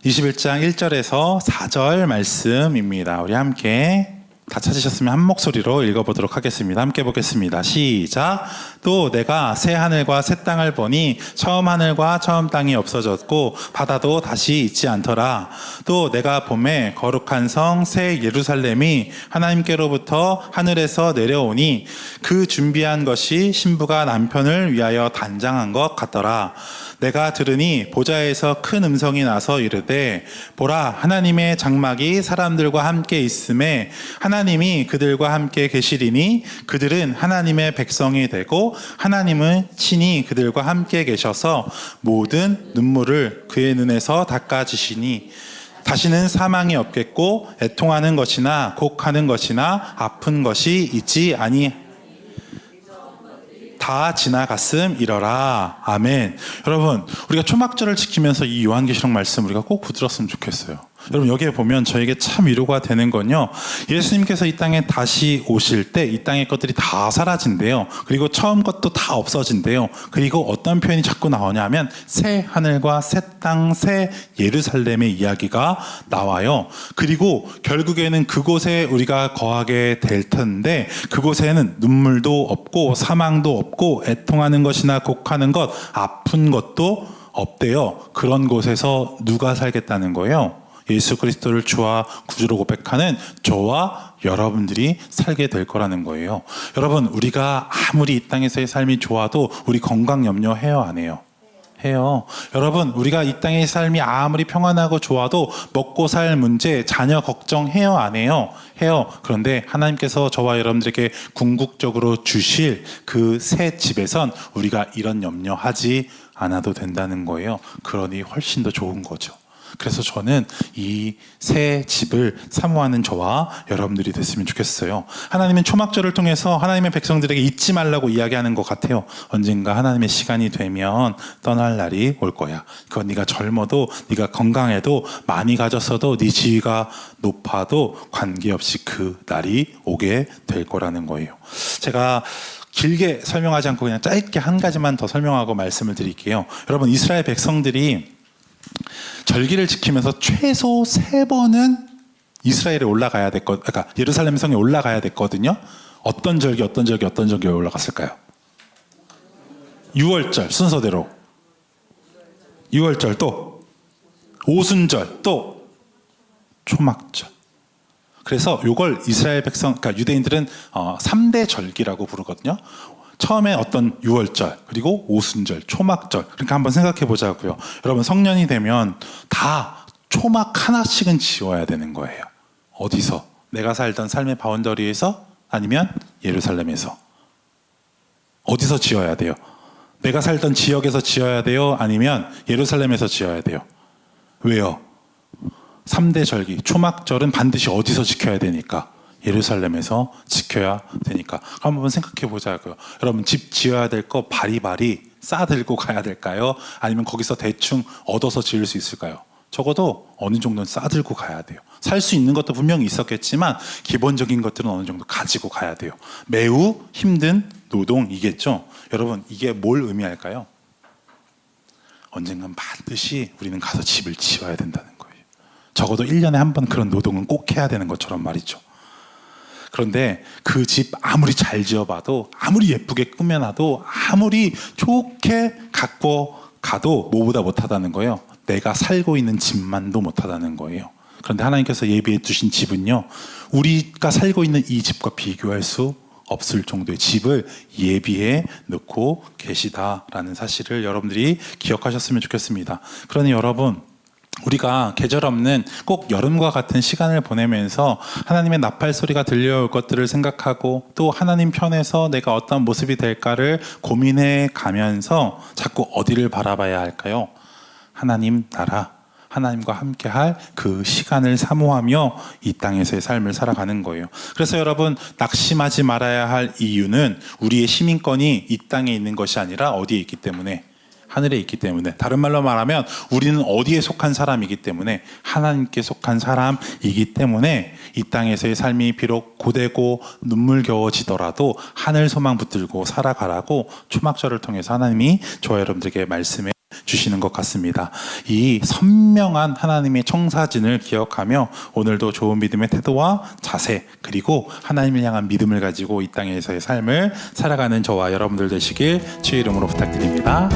21장 1절에서 4절 말씀입니다. 우리 함께 다 찾으셨으면 한 목소리로 읽어보도록 하겠습니다. 함께 보겠습니다. 시작. 또 내가 새 하늘과 새 땅을 보니 처음 하늘과 처음 땅이 없어졌고 바다도 다시 있지 않더라. 또 내가 보매 거룩한 성 새 예루살렘이 하나님께로부터 하늘에서 내려오니 그 준비한 것이 신부가 남편을 위하여 단장한 것 같더라. 내가 들으니 보좌에서 큰 음성이 나서 이르되, 보라, 하나님의 장막이 사람들과 함께 있음에 하나님이 그들과 함께 계시리니 그들은 하나님의 백성이 되고 하나님은 친히 그들과 함께 계셔서 모든 눈물을 그의 눈에서 닦아주시니 다시는 사망이 없겠고 애통하는 것이나 곡하는 것이나 아픈 것이 있지 아니 다 지나갔음 이러라. 아멘. 여러분, 우리가 초막절을 지키면서 이 요한계시록 말씀 우리가 꼭 붙들었으면 좋겠어요. 여러분, 여기에 보면 저에게 참 위로가 되는 건요, 예수님께서 이 땅에 다시 오실 때 이 땅의 것들이 다 사라진대요. 그리고 처음 것도 다 없어진대요. 그리고 어떤 표현이 자꾸 나오냐면 새 하늘과 새 땅, 새 예루살렘의 이야기가 나와요. 그리고 결국에는 그곳에 우리가 거하게 될 텐데 그곳에는 눈물도 없고 사망도 없고 애통하는 것이나 곡하는 것, 아픈 것도 없대요. 그런 곳에서 누가 살겠다는 거예요? 예수 그리스도를 주와 구주로 고백하는 저와 여러분들이 살게 될 거라는 거예요. 여러분, 우리가 아무리 이 땅에서의 삶이 좋아도 우리 건강 염려해요, 안 해요? 해요. 여러분, 우리가 이 땅의 삶이 아무리 평안하고 좋아도 먹고 살 문제, 자녀 걱정해요, 안 해요? 해요. 그런데 하나님께서 저와 여러분들에게 궁극적으로 주실 그 새 집에선 우리가 이런 염려하지 않아도 된다는 거예요. 그러니 훨씬 더 좋은 거죠. 그래서 저는 이 새 집을 사모하는 저와 여러분들이 됐으면 좋겠어요. 하나님은 초막절을 통해서 하나님의 백성들에게 잊지 말라고 이야기하는 것 같아요. 언젠가 하나님의 시간이 되면 떠날 날이 올 거야. 그건 네가 젊어도, 네가 건강해도, 많이 가졌어도, 네 지위가 높아도 관계없이 그 날이 오게 될 거라는 거예요. 제가 길게 설명하지 않고 그냥 짧게 한 가지만 더 설명하고 말씀을 드릴게요. 여러분, 이스라엘 백성들이 절기를 지키면서 최소 3번은 이스라엘에 올라가야 됐거든요. 그러니까 예루살렘 성에 올라가야 됐거든요. 어떤 절기에 올라갔을까요? 6월절 순서대로 6월절, 또 오순절, 또 초막절. 그래서 이걸 이스라엘 백성, 그러니까 유대인들은 3대 절기라고 부르거든요. 처음에 어떤 6월절, 그리고 오순절, 초막절. 그러니까 한번 생각해 보자고요. 여러분, 성년이 되면 다 초막 하나씩은 지어야 되는 거예요. 어디서? 내가 살던 삶의 바운더리에서, 아니면 예루살렘에서. 어디서 지어야 돼요? 내가 살던 지역에서 지어야 돼요? 아니면 예루살렘에서 지어야 돼요? 왜요? 3대 절기, 초막절은 반드시 어디서 지켜야 되니까? 예루살렘에서 지켜야 되니까. 한번 생각해 보자고요. 여러분, 집 지어야 될 거 바리바리 싸들고 가야 될까요? 아니면 거기서 대충 얻어서 지을 수 있을까요? 적어도 어느 정도는 싸들고 가야 돼요. 살 수 있는 것도 분명히 있었겠지만 기본적인 것들은 어느 정도 가지고 가야 돼요. 매우 힘든 노동이겠죠. 여러분, 이게 뭘 의미할까요? 언젠간 반드시 우리는 가서 집을 지어야 된다는 거예요. 적어도 1년에 한 번 그런 노동은 꼭 해야 되는 것처럼 말이죠. 그런데 그 집 아무리 잘 지어봐도, 아무리 예쁘게 꾸며놔도, 아무리 좋게 갖고 가도 뭐보다 못하다는 거예요. 내가 살고 있는 집만도 못하다는 거예요. 그런데 하나님께서 예비해 두신 집은요, 우리가 살고 있는 이 집과 비교할 수 없을 정도의 집을 예비해 놓고 계시다라는 사실을 여러분들이 기억하셨으면 좋겠습니다. 그러니 여러분, 우리가 계절 없는 꼭 여름과 같은 시간을 보내면서 하나님의 나팔 소리가 들려올 것들을 생각하고 또 하나님 편에서 내가 어떤 모습이 될까를 고민해 가면서 자꾸 어디를 바라봐야 할까요? 하나님 나라, 하나님과 함께할 그 시간을 사모하며 이 땅에서의 삶을 살아가는 거예요. 그래서 여러분, 낙심하지 말아야 할 이유는 우리의 시민권이 이 땅에 있는 것이 아니라 어디에 있기 때문에? 하늘에 있기 때문에. 다른 말로 말하면 우리는 어디에 속한 사람이기 때문에? 하나님께 속한 사람이기 때문에 이 땅에서의 삶이 비록 고되고 눈물겨워지더라도 하늘 소망 붙들고 살아가라고 초막절을 통해서 하나님이 저와 여러분들에게 말씀해 주시는 것 같습니다. 이 선명한 하나님의 청사진을 기억하며 오늘도 좋은 믿음의 태도와 자세, 그리고 하나님을 향한 믿음을 가지고 이 땅에서의 삶을 살아가는 저와 여러분들 되시길 주의 이름으로 부탁드립니다.